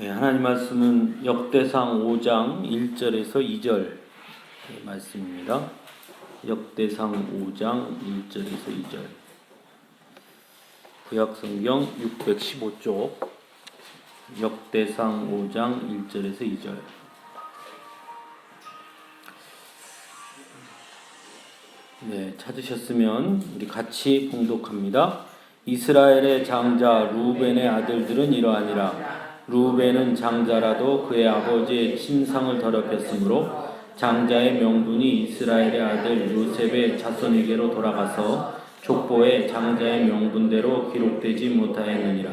하나님 말씀은 역대상 5장 1절에서 2절 말씀입니다. 역대상 5장 1절에서 2절. 구약성경 615쪽 역대상 5장 1절에서 2절. 찾으셨으면 우리 같이 봉독합니다. 이스라엘의 장자 루벤의 아들들은 이러하니라. 루벤은 장자라도 그의 아버지의 침상을 더럽혔으므로 장자의 명분이 이스라엘의 아들 요셉의 자손에게로 돌아가서 족보에 장자의 명분대로 기록되지 못하였느니라.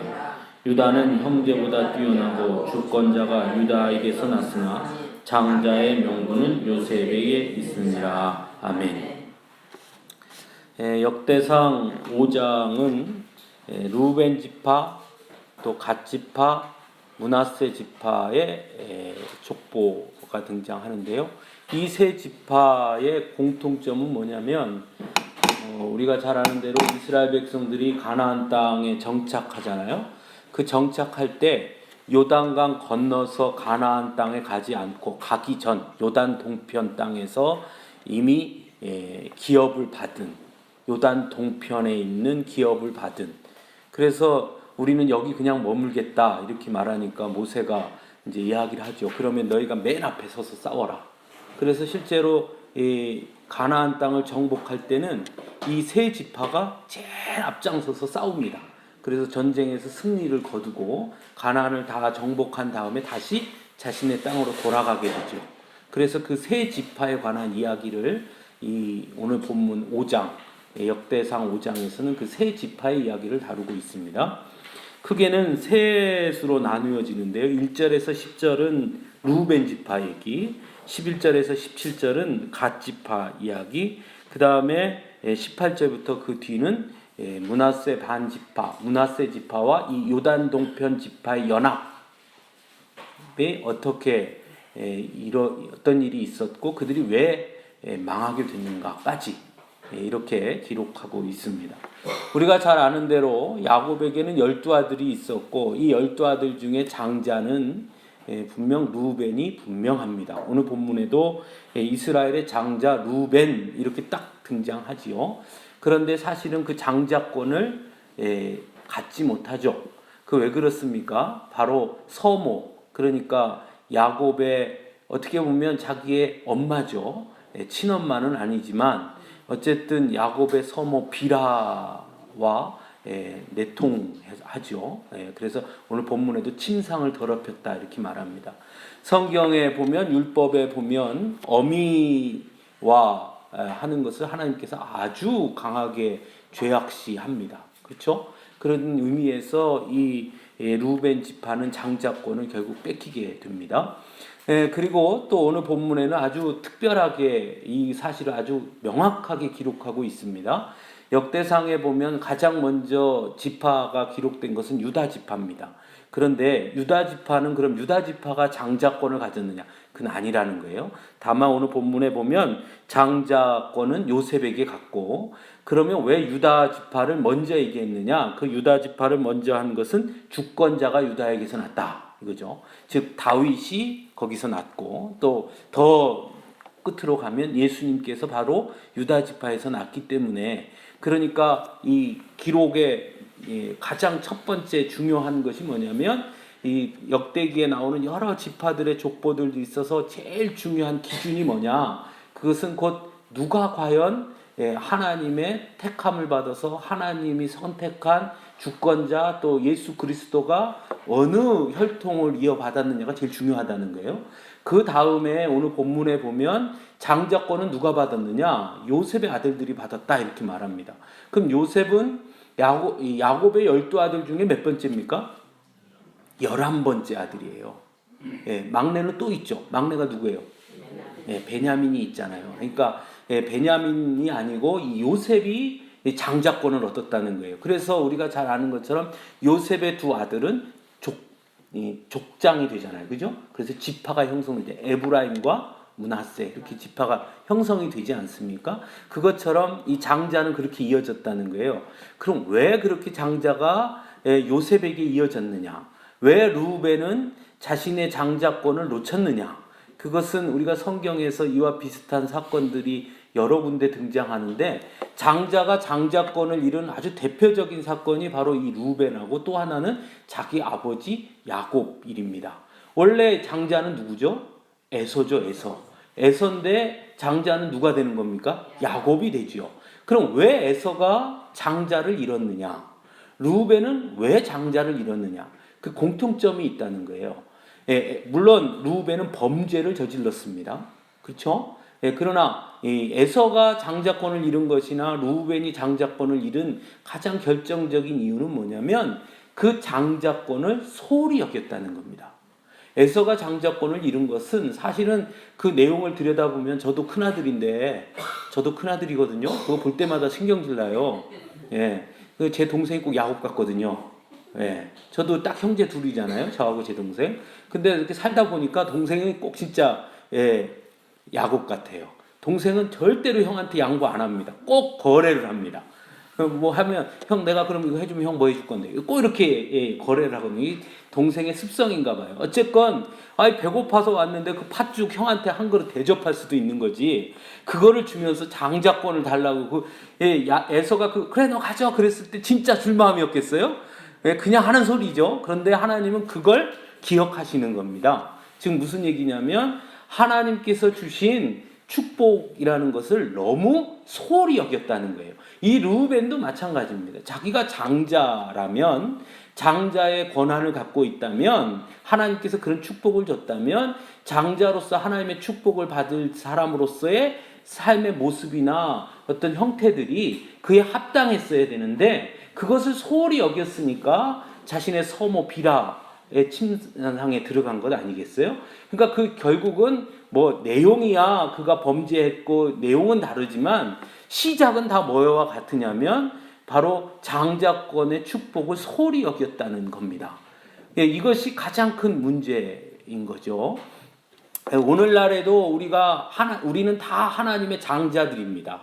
유다는 형제보다 뛰어나고 주권자가 유다에게서 났으나 장자의 명분은 요셉에게 있으니라. 아멘. 역대상 5장은 루벤 지파, 또 갓 지파, 므낫세 지파의 족보가 등장하는데요. 이 세 지파의 공통점은 뭐냐면 우리가 잘 아는 대로 이스라엘 백성들이 가나안 땅에 정착하잖아요. 그 정착할 때 요단강 건너서 가나안 땅에 가지 않고 가기 전 요단 동편 땅에서 이미 기업을 받은, 요단 동편에 있는 기업을 받은, 그래서 우리는 여기 그냥 머물겠다 이렇게 말하니까 모세가 이제 이야기를 하죠. 그러면 너희가 맨 앞에 서서 싸워라. 그래서 실제로 이 가나안 땅을 정복할 때는 이 세 지파가 제일 앞장서서 싸웁니다. 그래서 전쟁에서 승리를 거두고 가나안을 다 정복한 다음에 다시 자신의 땅으로 돌아가게 되죠. 그래서 그 세 지파에 관한 이야기를 이 오늘 본문 5장, 역대상 5장에서는 그 세 지파의 이야기를 다루고 있습니다. 크게는 셋으로 나누어지는데요. 1절에서 10절은 루벤 지파 얘기, 11절에서 17절은 갓 지파 이야기, 그 다음에 18절부터 그 뒤는 므낫세 반 지파, 므낫세 지파와 이 요단 동편 지파의 연합에 어떻게 어떤 일이 있었고 그들이 왜 망하게 됐는가까지 이렇게 기록하고 있습니다. 우리가 잘 아는 대로 야곱에게는 12아들이 있었고 이 12아들 중에 장자는 분명 루벤이 분명합니다. 오늘 본문에도 이스라엘의 장자 루벤 이렇게 딱 등장하지요. 그런데 사실은 그 장자권을 갖지 못하죠. 그 왜 그렇습니까? 바로 서모, 그러니까 야곱의 어떻게 보면 자기의 엄마죠. 친엄마는 아니지만 어쨌든 야곱의 서모 비라와 내통하죠. 그래서 오늘 본문에도 침상을 더럽혔다 이렇게 말합니다. 성경에 보면, 율법에 보면 어미와 하는 것을 하나님께서 아주 강하게 죄악시합니다. 그렇죠? 그런 의미에서 이 루벤 지파는 장자권을 결국 뺏기게 됩니다. 그리고 또 오늘 본문에는 아주 특별하게 이 사실을 아주 명확하게 기록하고 있습니다. 역대상에 보면 가장 먼저 지파가 기록된 것은 유다 지파입니다. 그런데 유다 지파는 그럼 유다 지파가 장자권을 가졌느냐? 그건 아니라는 거예요. 다만 오늘 본문에 보면 장자권은 요셉에게 갔고, 그러면 왜 유다 지파를 먼저 얘기했느냐? 그 유다 지파를 먼저 한 것은 주권자가 유다에게서 났다. 이거죠. 즉 다윗이 거기서 났고 또 더 끝으로 가면 예수님께서 바로 유다 지파에서 났기 때문에, 그러니까 이 기록의 가장 첫 번째 중요한 것이 뭐냐면 이 역대기에 나오는 여러 지파들의 족보들도 있어서 제일 중요한 기준이 뭐냐? 그것은 곧 누가 과연 하나님의 택함을 받아서 하나님이 선택한 주권자 또 예수 그리스도가 어느 혈통을 이어받았느냐가 제일 중요하다는 거예요. 그 다음에 오늘 본문에 보면 장자권은 누가 받았느냐? 요셉의 아들들이 받았다 이렇게 말합니다. 그럼 요셉은 야곱의 12아들 중에 몇 번째입니까? 11번째 아들이에요. 막내는 또 있죠. 막내가 누구예요? 베냐민이 있잖아요. 그러니까 베냐민이 아니고 이 요셉이 장자권을 얻었다는 거예요. 그래서 우리가 잘 아는 것처럼 요셉의 두 아들은 족장이 되잖아요. 그죠? 그래서 지파가 형성이 돼. 에브라임과 므낫세 이렇게 지파가 형성이 되지 않습니까? 그것처럼 이 장자는 그렇게 이어졌다는 거예요. 그럼 왜 그렇게 장자가 요셉에게 이어졌느냐? 왜 루벤은 자신의 장자권을 놓쳤느냐? 그것은 우리가 성경에서 이와 비슷한 사건들이 여러 군데 등장하는데 장자가 장자권을 잃은 아주 대표적인 사건이 바로 이 루벤하고 또 하나는 자기 아버지 야곱 일입니다. 원래 장자는 누구죠? 에서죠, 에서. 에서인데 장자는 누가 되는 겁니까? 야곱이 되지요. 그럼 왜 에서가 장자를 잃었느냐? 루벤은 왜 장자를 잃었느냐? 그 공통점이 있다는 거예요. 물론 루벤은 범죄를 저질렀습니다. 그렇죠? 그러나 에서가 장자권을 잃은 것이나 루벤이 장자권을 잃은 가장 결정적인 이유는 뭐냐면 그 장자권을 소홀히 여겼다는 겁니다. 에서가 장자권을 잃은 것은 사실은 그 내용을 들여다보면 저도 큰아들인데 저도 큰아들이거든요. 그거 볼 때마다 신경질 나요. 제 동생이 꼭 야곱 같거든요. 저도 딱 형제 둘이잖아요. 저하고 제 동생. 근데 이렇게 살다 보니까 동생이 꼭 진짜 야곱 같아요. 동생은 절대로 형한테 양보 안 합니다. 꼭 거래를 합니다. 뭐 하면 형 내가 그럼 이거 해주면 형 뭐 해줄 건데 꼭 이렇게 거래를 하거든요. 이 동생의 습성인가 봐요. 어쨌건 배고파서 왔는데 그 팥죽 형한테 한 그릇 대접할 수도 있는 거지. 그거를 주면서 장자권을 달라고 에서가 그래 너 가져 그랬을 때 진짜 줄 마음이었겠어요? 그냥 하는 소리죠. 그런데 하나님은 그걸 기억하시는 겁니다. 지금 무슨 얘기냐면 하나님께서 주신 축복이라는 것을 너무 소홀히 여겼다는 거예요. 이 르우벤도 마찬가지입니다. 자기가 장자라면 장자의 권한을 갖고 있다면 하나님께서 그런 축복을 줬다면 장자로서 하나님의 축복을 받을 사람으로서의 삶의 모습이나 어떤 형태들이 그에 합당했어야 되는데 그것을 소홀히 여겼으니까 자신의 서모 비라의 침상에 들어간 것 아니겠어요? 그러니까 그 결국은 뭐 내용이야 그가 범죄했고 내용은 다르지만 시작은 다 뭐와 같으냐면 바로 장자권의 축복을 소홀히 여겼다는 겁니다. 이것이 가장 큰 문제인 거죠. 오늘날에도 우리는 다 하나님의 장자들입니다.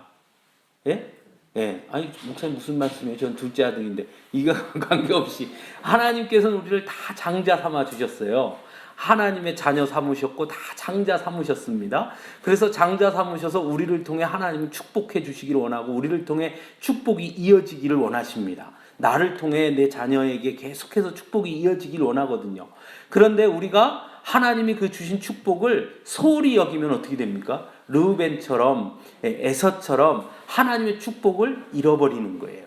아니 목사님 무슨 말씀이에요? 전 둘째 아들인데 이거 관계없이 하나님께서는 우리를 다 장자 삼아 주셨어요. 하나님의 자녀 삼으셨고 다 장자 삼으셨습니다. 그래서 장자 삼으셔서 우리를 통해 하나님을 축복해 주시기를 원하고 우리를 통해 축복이 이어지기를 원하십니다. 나를 통해 내 자녀에게 계속해서 축복이 이어지기를 원하거든요. 그런데 우리가 하나님이 그 주신 축복을 소홀히 여기면 어떻게 됩니까? 르우벤처럼 에서처럼 하나님의 축복을 잃어버리는 거예요.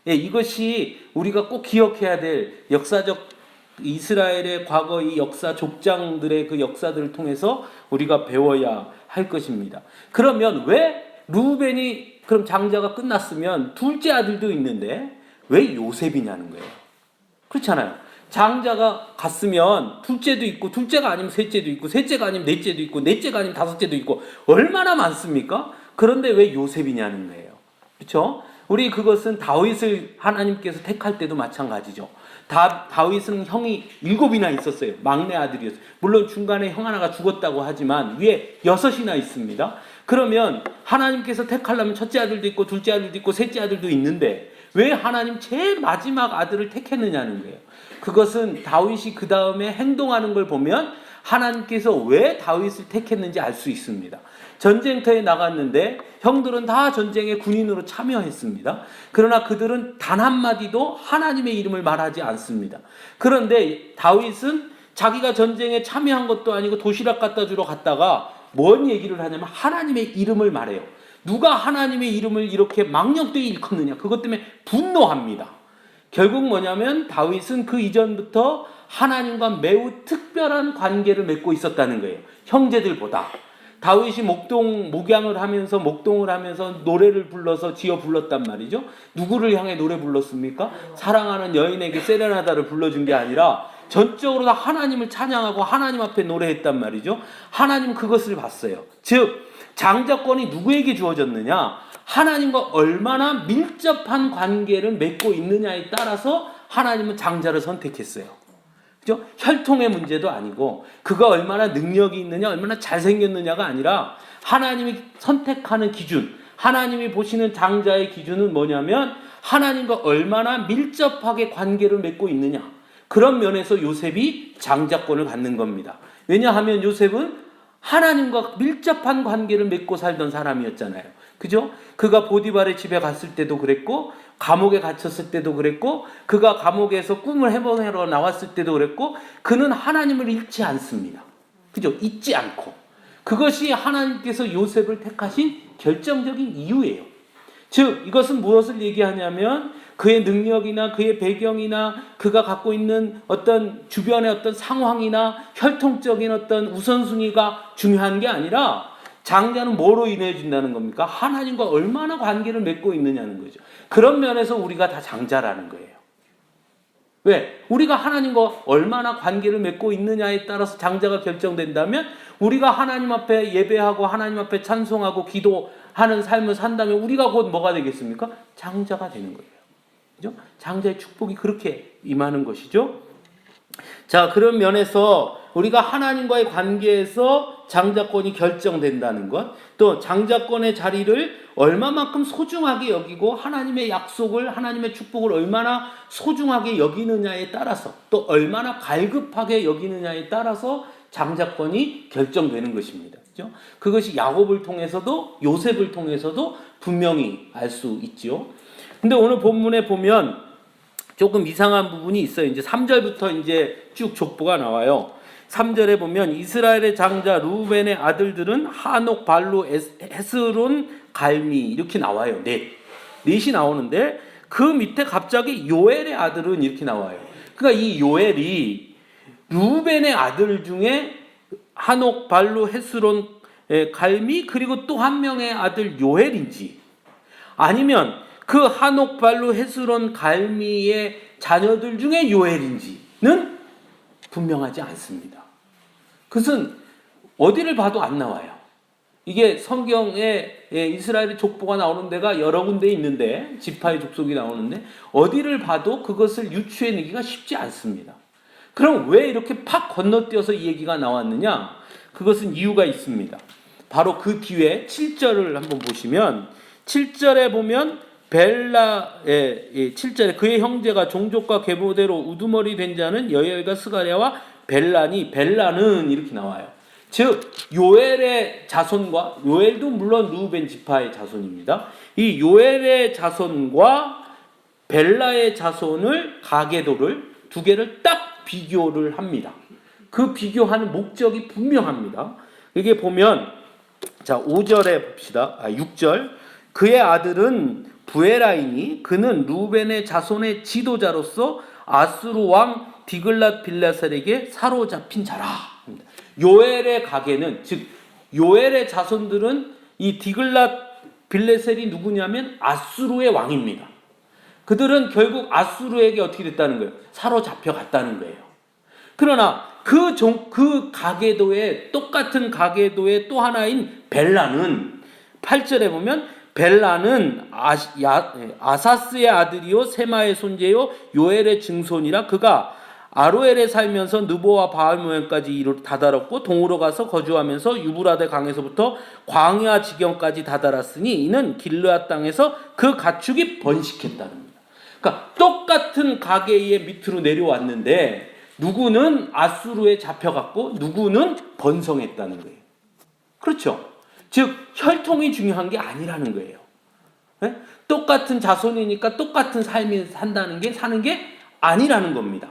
이것이 우리가 꼭 기억해야 될 역사적 이스라엘의 과거 이 역사 족장들의 그 역사들을 통해서 우리가 배워야 할 것입니다. 그러면 왜 르우벤이 그럼 장자가 끝났으면 둘째 아들도 있는데 왜 요셉이냐는 거예요. 그렇잖아요. 장자가 갔으면 둘째도 있고 둘째가 아니면 셋째도 있고 셋째가 아니면 넷째도 있고 넷째가 아니면 다섯째도 있고 얼마나 많습니까? 그런데 왜 요셉이냐는 거예요. 그렇죠? 우리 그것은 다윗을 하나님께서 택할 때도 마찬가지죠. 다윗은 형이 7이나 있었어요. 막내 아들이었어요. 물론 중간에 형 하나가 죽었다고 하지만 위에 6이나 있습니다. 그러면 하나님께서 택하려면 첫째 아들도 있고 둘째 아들도 있고 셋째 아들도 있는데 왜 하나님 제일 마지막 아들을 택했느냐는 거예요. 그것은 다윗이 그 다음에 행동하는 걸 보면 하나님께서 왜 다윗을 택했는지 알 수 있습니다. 전쟁터에 나갔는데 형들은 다 전쟁에 군인으로 참여했습니다. 그러나 그들은 단 한마디도 하나님의 이름을 말하지 않습니다. 그런데 다윗은 자기가 전쟁에 참여한 것도 아니고 도시락 갖다 주러 갔다가 뭔 얘기를 하냐면 하나님의 이름을 말해요. 누가 하나님의 이름을 이렇게 망령되이 일컫느냐. 그것 때문에 분노합니다. 결국 뭐냐면 다윗은 그 이전부터 하나님과 매우 특별한 관계를 맺고 있었다는 거예요. 형제들보다. 다윗이 목양을 하면서 목동을 하면서 노래를 불러서 지어 불렀단 말이죠. 누구를 향해 노래 불렀습니까? 사랑하는 여인에게 세레나다를 불러준 게 아니라 전적으로 다 하나님을 찬양하고 하나님 앞에 노래했단 말이죠. 하나님은 그것을 봤어요. 즉 장자권이 누구에게 주어졌느냐? 하나님과 얼마나 밀접한 관계를 맺고 있느냐에 따라서 하나님은 장자를 선택했어요. 그죠? 혈통의 문제도 아니고 그가 얼마나 능력이 있느냐 얼마나 잘생겼느냐가 아니라 하나님이 선택하는 기준, 하나님이 보시는 장자의 기준은 뭐냐면 하나님과 얼마나 밀접하게 관계를 맺고 있느냐. 그런 면에서 요셉이 장자권을 갖는 겁니다. 왜냐하면 요셉은 하나님과 밀접한 관계를 맺고 살던 사람이었잖아요. 그죠? 그가 보디발의 집에 갔을 때도 그랬고, 감옥에 갇혔을 때도 그랬고, 그가 감옥에서 꿈을 해보러 나왔을 때도 그랬고, 그는 하나님을 잃지 않습니다. 그죠? 잊지 않고. 그것이 하나님께서 요셉을 택하신 결정적인 이유예요. 즉, 이것은 무엇을 얘기하냐면, 그의 능력이나 그의 배경이나 그가 갖고 있는 어떤 주변의 어떤 상황이나 혈통적인 어떤 우선순위가 중요한 게 아니라 장자는 뭐로 인해진다는 겁니까? 하나님과 얼마나 관계를 맺고 있느냐는 거죠. 그런 면에서 우리가 다 장자라는 거예요. 왜? 우리가 하나님과 얼마나 관계를 맺고 있느냐에 따라서 장자가 결정된다면 우리가 하나님 앞에 예배하고 하나님 앞에 찬송하고 기도하는 삶을 산다면 우리가 곧 뭐가 되겠습니까? 장자가 되는 거예요. 그죠? 장자의 축복이 그렇게 임하는 것이죠. 자, 그런 면에서 우리가 하나님과의 관계에서 장자권이 결정된다는 것, 또 장자권의 자리를 얼마만큼 소중하게 여기고 하나님의 약속을, 하나님의 축복을 얼마나 소중하게 여기느냐에 따라서, 또 얼마나 갈급하게 여기느냐에 따라서 장자권이 결정되는 것입니다. 그죠? 그것이 야곱을 통해서도 요셉을 통해서도 분명히 알 수 있죠. 근데 오늘 본문에 보면 조금 이상한 부분이 있어요. 이제 3절부터 이제 쭉 족보가 나와요. 3절에 보면 이스라엘의 장자 루벤의 아들들은 하녹, 발루, 헤스론, 갈미 이렇게 나와요. 넷이 나오는데 그 밑에 갑자기 요엘의 아들은 이렇게 나와요. 그러니까 이 요엘이 루벤의 아들 중에 하녹, 발루, 헤스론, 갈미 그리고 또 한 명의 아들 요엘인지 아니면 그 하녹, 발루, 헤스론, 갈미의 자녀들 중에 요엘인지는 분명하지 않습니다. 그것은 어디를 봐도 안 나와요. 이게 성경에 이스라엘의 족보가 나오는 데가 여러 군데 있는데 지파의 족속이 나오는데 어디를 봐도 그것을 유추해내기가 쉽지 않습니다. 그럼 왜 이렇게 팍 건너뛰어서 이 얘기가 나왔느냐? 그것은 이유가 있습니다. 바로 그 뒤에 7절을 한번 보시면 7절에 보면 벨라의 7절에 그의 형제가 종족과 계보대로 우두머리 된 자는 여엘과 스가랴와 벨라는 이렇게 나와요. 즉 요엘의 자손과 요엘도 물론 루벤 지파의 자손입니다. 이 요엘의 자손과 벨라의 자손을 가계도를 두 개를 딱 비교를 합니다. 그 비교하는 목적이 분명합니다. 이게 보면 자 5절에 봅시다. 6절 그의 아들은 부에라이니 그는 루벤의 자손의 지도자로서 아수르 왕 디글랏 빌레셀에게 사로잡힌 자라. 요엘의 가계는 즉 요엘의 자손들은 이 디글랏 빌레셀이 누구냐면 아수르의 왕입니다. 그들은 결국 아수르에게 어떻게 됐다는 거예요? 사로잡혀 갔다는 거예요. 그러나 그 가계도의 똑같은 가계도의 또 하나인 벨라는 8절에 보면 벨라는 아사스의 아들이요 세마의 손재요 요엘의 증손이라 그가 아로엘에 살면서 느보와 바알모행까지 다다랐고 동으로 가서 거주하면서 유브라데 강에서부터 광야 지경까지 다다랐으니 이는 길르앗 땅에서 그 가축이 번식했다는 겁니다. 그러니까 똑같은 가계의 밑으로 내려왔는데 누구는 아수르에 잡혀갔고 누구는 번성했다는 거예요. 그렇죠? 즉 혈통이 중요한 게 아니라는 거예요. 네? 똑같은 자손이니까 똑같은 삶이 사는 게 아니라는 겁니다.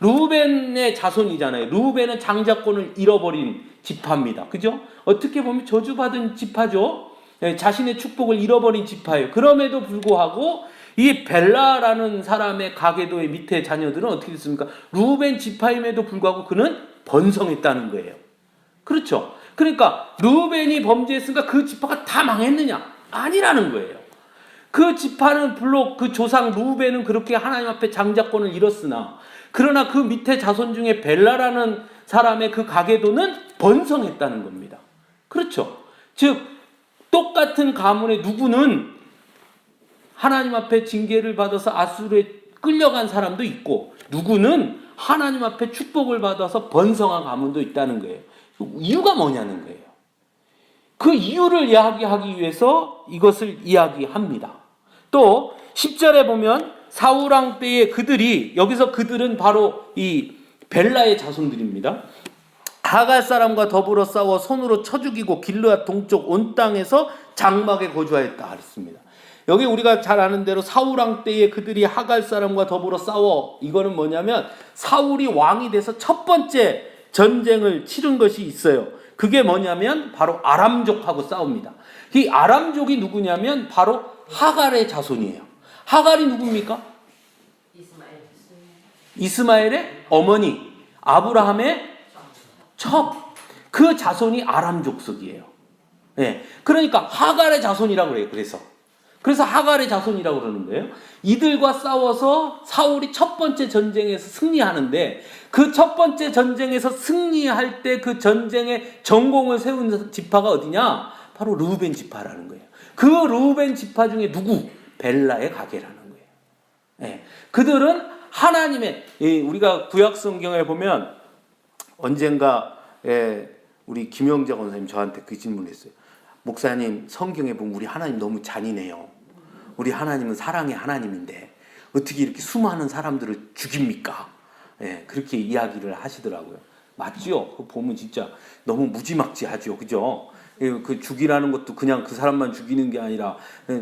루벤의 자손이잖아요. 루벤은 장자권을 잃어버린 지파입니다. 그죠? 어떻게 보면 저주받은 지파죠. 자신의 축복을 잃어버린 지파예요. 그럼에도 불구하고 이 벨라라는 사람의 가계도의 밑에 자녀들은 어떻게 됐습니까? 루벤 지파임에도 불구하고 그는 번성했다는 거예요. 그렇죠? 그러니까 루벤이 범죄했으니까 그 지파가 다 망했느냐? 아니라는 거예요. 그 지파는 물론 그 조상 루벤은 그렇게 하나님 앞에 장자권을 잃었으나 그러나 그 밑에 자손 중에 벨라라는 사람의 그 가계도는 번성했다는 겁니다. 그렇죠? 즉 똑같은 가문의 누구는 하나님 앞에 징계를 받아서 아수르에 끌려간 사람도 있고 누구는 하나님 앞에 축복을 받아서 번성한 가문도 있다는 거예요. 이유가 뭐냐는 거예요. 그 이유를 이야기하기 위해서 이것을 이야기합니다. 또 10절에 보면 사울 왕 때에 그들이, 여기서 그들은 바로 이 벨라의 자손들입니다. 하갈 사람과 더불어 싸워 손으로 쳐 죽이고 길르앗 동쪽 온 땅에서 장막에 거주하였다 그랬습니다. 여기 우리가 잘 아는 대로 사울 왕 때에 그들이 하갈 사람과 더불어 싸워, 이거는 뭐냐면 사울이 왕이 돼서 첫 번째 전쟁을 치른 것이 있어요. 그게 뭐냐면 바로 아람족하고 싸웁니다. 이 아람족이 누구냐면 바로 하갈의 자손이에요. 하갈이 누굽니까? 이스마엘의 어머니, 아브라함의 그 자손이 아람 족속이에요. 네. 그러니까 하갈의 자손이라고 그래요. 그래서 하갈의 자손이라고 그러는 거예요. 이들과 싸워서 사울이 첫 번째 전쟁에서 승리하는데, 그 첫 번째 전쟁에서 승리할 때 그 전쟁에 전공을 세운 지파가 어디냐? 바로 르우벤 지파라는 거예요. 그 르우벤 지파 중에 누구? 벨라의 가게라는 거예요. 네. 그들은 하나님의, 우리가 구약 성경에 보면 언젠가 우리 김영자 권사님 저한테 그 질문을 했어요. 목사님, 성경에 보면 우리 하나님 너무 잔인해요. 우리 하나님은 사랑의 하나님인데 어떻게 이렇게 수많은 사람들을 죽입니까? 그렇게 이야기를 하시더라고요. 맞지요? 그거 보면 진짜 너무 무지막지하죠. 그죠? 그 죽이라는 것도 그냥 그 사람만 죽이는 게 아니라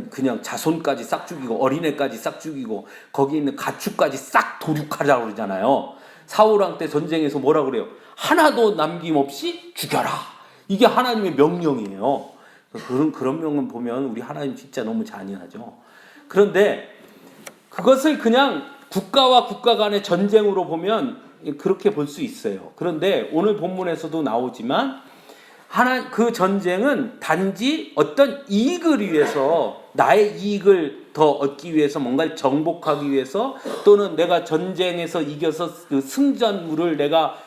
그냥 자손까지 싹 죽이고 어린애까지 싹 죽이고 거기 있는 가축까지 싹 도륙하라고 그러잖아요. 사울 왕 때 전쟁에서 뭐라 그래요? 하나도 남김없이 죽여라. 이게 하나님의 명령이에요. 그런 명은 보면 우리 하나님 진짜 너무 잔인하죠. 그런데 그것을 그냥 국가와 국가 간의 전쟁으로 보면 그렇게 볼 수 있어요. 그런데 오늘 본문에서도 나오지만 그 전쟁은 단지 어떤 이익을 위해서, 나의 이익을 더 얻기 위해서, 뭔가를 정복하기 위해서, 또는 내가 전쟁에서 이겨서 그 승전물을 내가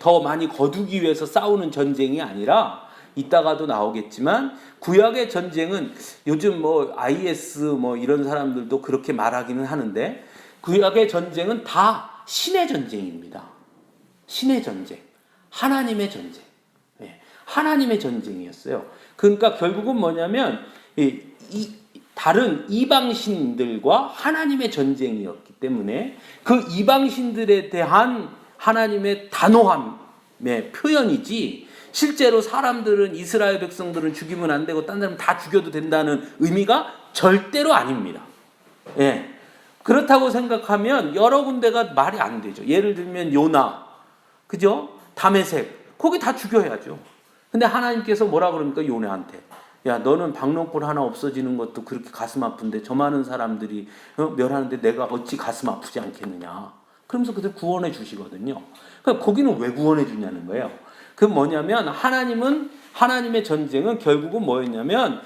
더 많이 거두기 위해서 싸우는 전쟁이 아니라, 이따가도 나오겠지만 구약의 전쟁은 요즘 뭐 IS 뭐 이런 사람들도 그렇게 말하기는 하는데, 구약의 전쟁은 다 신의 전쟁입니다. 신의 전쟁, 하나님의 전쟁. 하나님의 전쟁이었어요. 그러니까 결국은 뭐냐면 다른 이방신들과 하나님의 전쟁이었기 때문에 그 이방신들에 대한 하나님의 단호함의 표현이지, 실제로 사람들은, 이스라엘 백성들은 죽이면 안 되고 딴 사람 다 죽여도 된다는 의미가 절대로 아닙니다. 그렇다고 생각하면 여러 군데가 말이 안 되죠. 예를 들면 요나, 그죠? 다메섹, 거기 다 죽여야죠. 근데 하나님께서 뭐라 그럽니까? 요나한테. 야, 너는 박농골 하나 없어지는 것도 그렇게 가슴 아픈데 저 많은 사람들이 멸하는데 내가 어찌 가슴 아프지 않겠느냐. 그러면서 그들 구원해 주시거든요. 그러니까 거기는 왜 구원해 주냐는 거예요. 그 뭐냐면 하나님의 전쟁은 결국은 뭐였냐면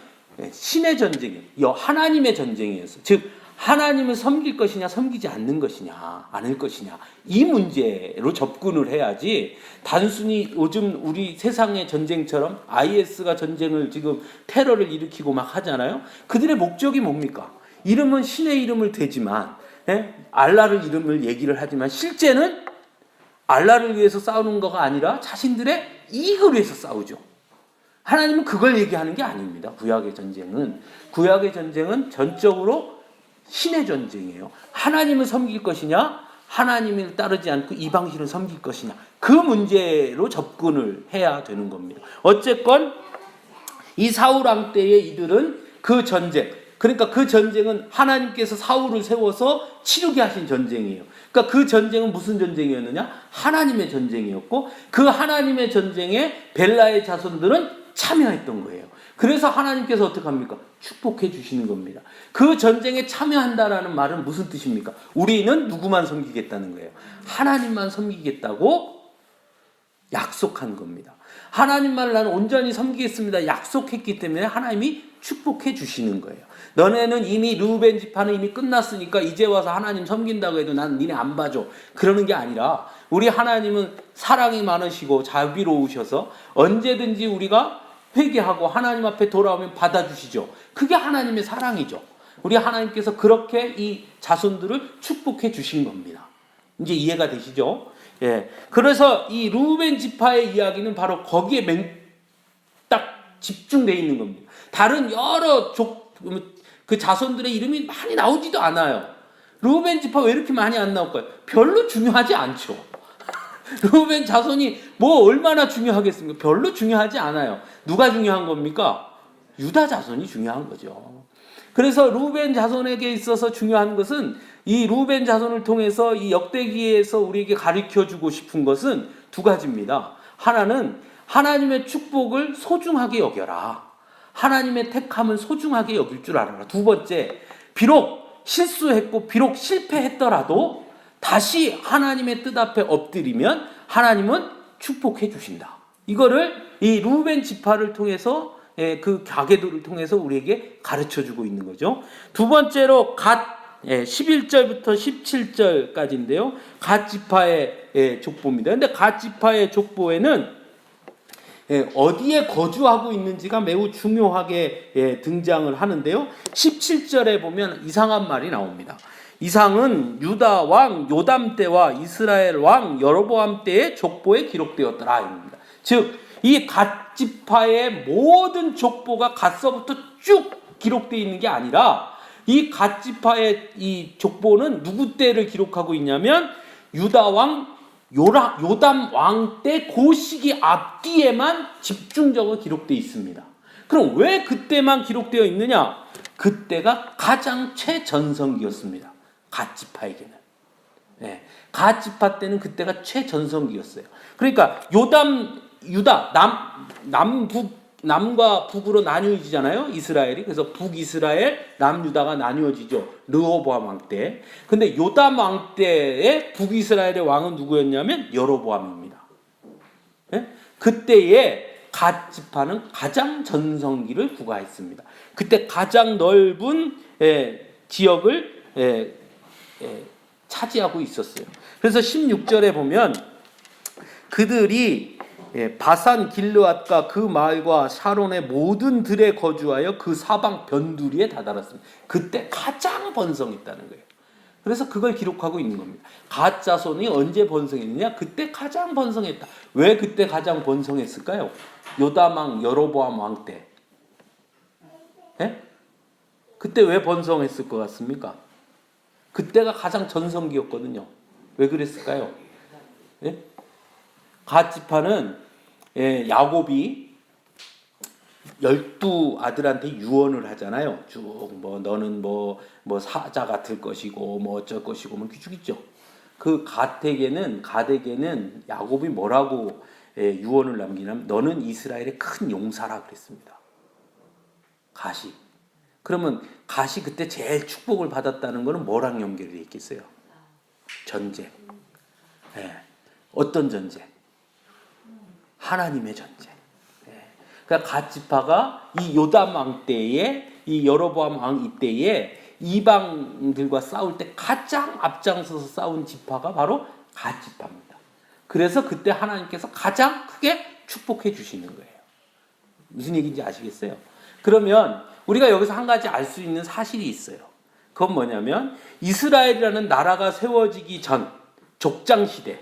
신의 전쟁이에요. 하나님의 전쟁이었어요. 즉 하나님을 섬길 것이냐 섬기지 않는 것이냐 않을 것이냐, 이 문제로 접근을 해야지, 단순히 요즘 우리 세상의 전쟁처럼 IS가 전쟁을 지금 테러를 일으키고 막 하잖아요. 그들의 목적이 뭡니까? 이름은 신의 이름을 대지만, 알라를 이름을 얘기를 하지만 실제는 알라를 위해서 싸우는 거가 아니라 자신들의 이익을 위해서 싸우죠. 하나님은 그걸 얘기하는 게 아닙니다. 구약의 전쟁은 전적으로 신의 전쟁이에요. 하나님을 섬길 것이냐, 하나님을 따르지 않고 이방신을 섬길 것이냐, 그 문제로 접근을 해야 되는 겁니다. 어쨌건 이 사울 왕 때의 이들은 그 전쟁, 그러니까 그 전쟁은 하나님께서 사울을 세워서 치르게 하신 전쟁이에요. 그러니까 그 전쟁은 무슨 전쟁이었느냐? 하나님의 전쟁이었고, 그 하나님의 전쟁에 벨라의 자손들은 참여했던 거예요. 그래서 하나님께서 어떻게 합니까? 축복해 주시는 겁니다. 그 전쟁에 참여한다라는 말은 무슨 뜻입니까? 우리는 누구만 섬기겠다는 거예요? 하나님만 섬기겠다고 약속한 겁니다. 하나님만을 나는 온전히 섬기겠습니다 약속했기 때문에 하나님이 축복해 주시는 거예요. 너네는 이미 르우벤 지파는 이미 끝났으니까 이제 와서 하나님 섬긴다고 해도 난 니네 안 봐줘, 그러는 게 아니라, 우리 하나님은 사랑이 많으시고 자비로우셔서 언제든지 우리가 회개하고 하나님 앞에 돌아오면 받아주시죠. 그게 하나님의 사랑이죠. 우리 하나님께서 그렇게 이 자손들을 축복해 주신 겁니다. 이제 이해가 되시죠? 그래서 이 르우벤 지파의 이야기는 바로 거기에 딱 집중되어 있는 겁니다. 다른 여러 그 자손들의 이름이 많이 나오지도 않아요. 르우벤 지파 왜 이렇게 많이 안 나올까요? 별로 중요하지 않죠. 르우벤 자손이 뭐 얼마나 중요하겠습니까? 별로 중요하지 않아요. 누가 중요한 겁니까? 유다 자손이 중요한 거죠. 그래서 르우벤 자손에게 있어서 중요한 것은 이 르우벤 자손을 통해서 이 역대기에서 우리에게 가르쳐주고 싶은 것은 두 가지입니다. 하나는 하나님의 축복을 소중하게 여겨라. 하나님의 택함은 소중하게 여길 줄 알아라. 두 번째, 비록 실수했고 비록 실패했더라도 다시 하나님의 뜻 앞에 엎드리면 하나님은 축복해 주신다. 이거를 이 르우벤 지파를 통해서 그 가계도를 통해서 우리에게 가르쳐주고 있는 거죠. 두 번째로 갓 11절부터 17절까지인데요. 갓 지파의 족보입니다. 근데 갓 지파의 족보에는 어디에 거주하고 있는지가 매우 중요하게 등장을 하는데요. 17절에 보면 이상한 말이 나옵니다. 이상은 유다 왕 요담 때와 이스라엘 왕 여로보암 때의 족보에 기록되었더라 입니다. 즉, 이 갓 지파의 모든 족보가 갓서부터 쭉 기록되어 있는 게 아니라 이 갓 지파의 이 족보는 누구 때를 기록하고 있냐면 유다 왕 요담 왕 때 그 시기 앞뒤에만 집중적으로 기록되어 있습니다. 그럼 왜 그때만 기록되어 있느냐? 그때가 가장 최전성기였습니다. 갓 지파에게는. 갓 지파 때는 그때가 최전성기였어요. 그러니까 유다 남과 북으로 나뉘어지잖아요. 이스라엘이. 그래서 북이스라엘, 남유다가 나뉘어지죠. 르호보암 왕 때. 근데 요담 왕 때의 북이스라엘의 왕은 누구였냐면 여로보암입니다. 그때의 갓 지파는 가장 전성기를 구가했습니다. 그때 가장 넓은 지역을 차지하고 있었어요. 그래서 16절에 보면 그들이 바산 길르앗과 그 마을과 샤론의 모든 들에 거주하여 그 사방 변두리에 다다랐습니다. 그때 가장 번성했다는 거예요. 그래서 그걸 기록하고 있는 겁니다. 갓 자손이 언제 번성했느냐? 그때 가장 번성했다. 왜 그때 가장 번성했을까요? 요담 왕, 여로보암 왕 때. 그때 왜 번성했을 것 같습니까? 그때가 가장 전성기였거든요. 왜 그랬을까요? 갓 지파는 야곱이 12 아들한테 유언을 하잖아요. 쭉 너는 뭐 사자 같을 것이고 뭐 어쩔 것이고 뭐 쭉 있죠. 그 갓에게는 야곱이 뭐라고 유언을 남기냐면 너는 이스라엘의 큰 용사라 그랬습니다. 갓이. 그러면 갓이 그때 제일 축복을 받았다는 것은 뭐랑 연결이 돼 있겠어요? 전쟁. 어떤 전쟁? 하나님의 전쟁. 그러니까 갓 지파가 이 요담 왕 때에 이 여로보암 왕 이때에 이방들과 싸울 때 가장 앞장서서 싸운 지파가 바로 갓 지파입니다. 그래서 그때 하나님께서 가장 크게 축복해 주시는 거예요. 무슨 얘기인지 아시겠어요? 그러면 우리가 여기서 한 가지 알 수 있는 사실이 있어요. 그건 뭐냐면 이스라엘이라는 나라가 세워지기 전 족장 시대,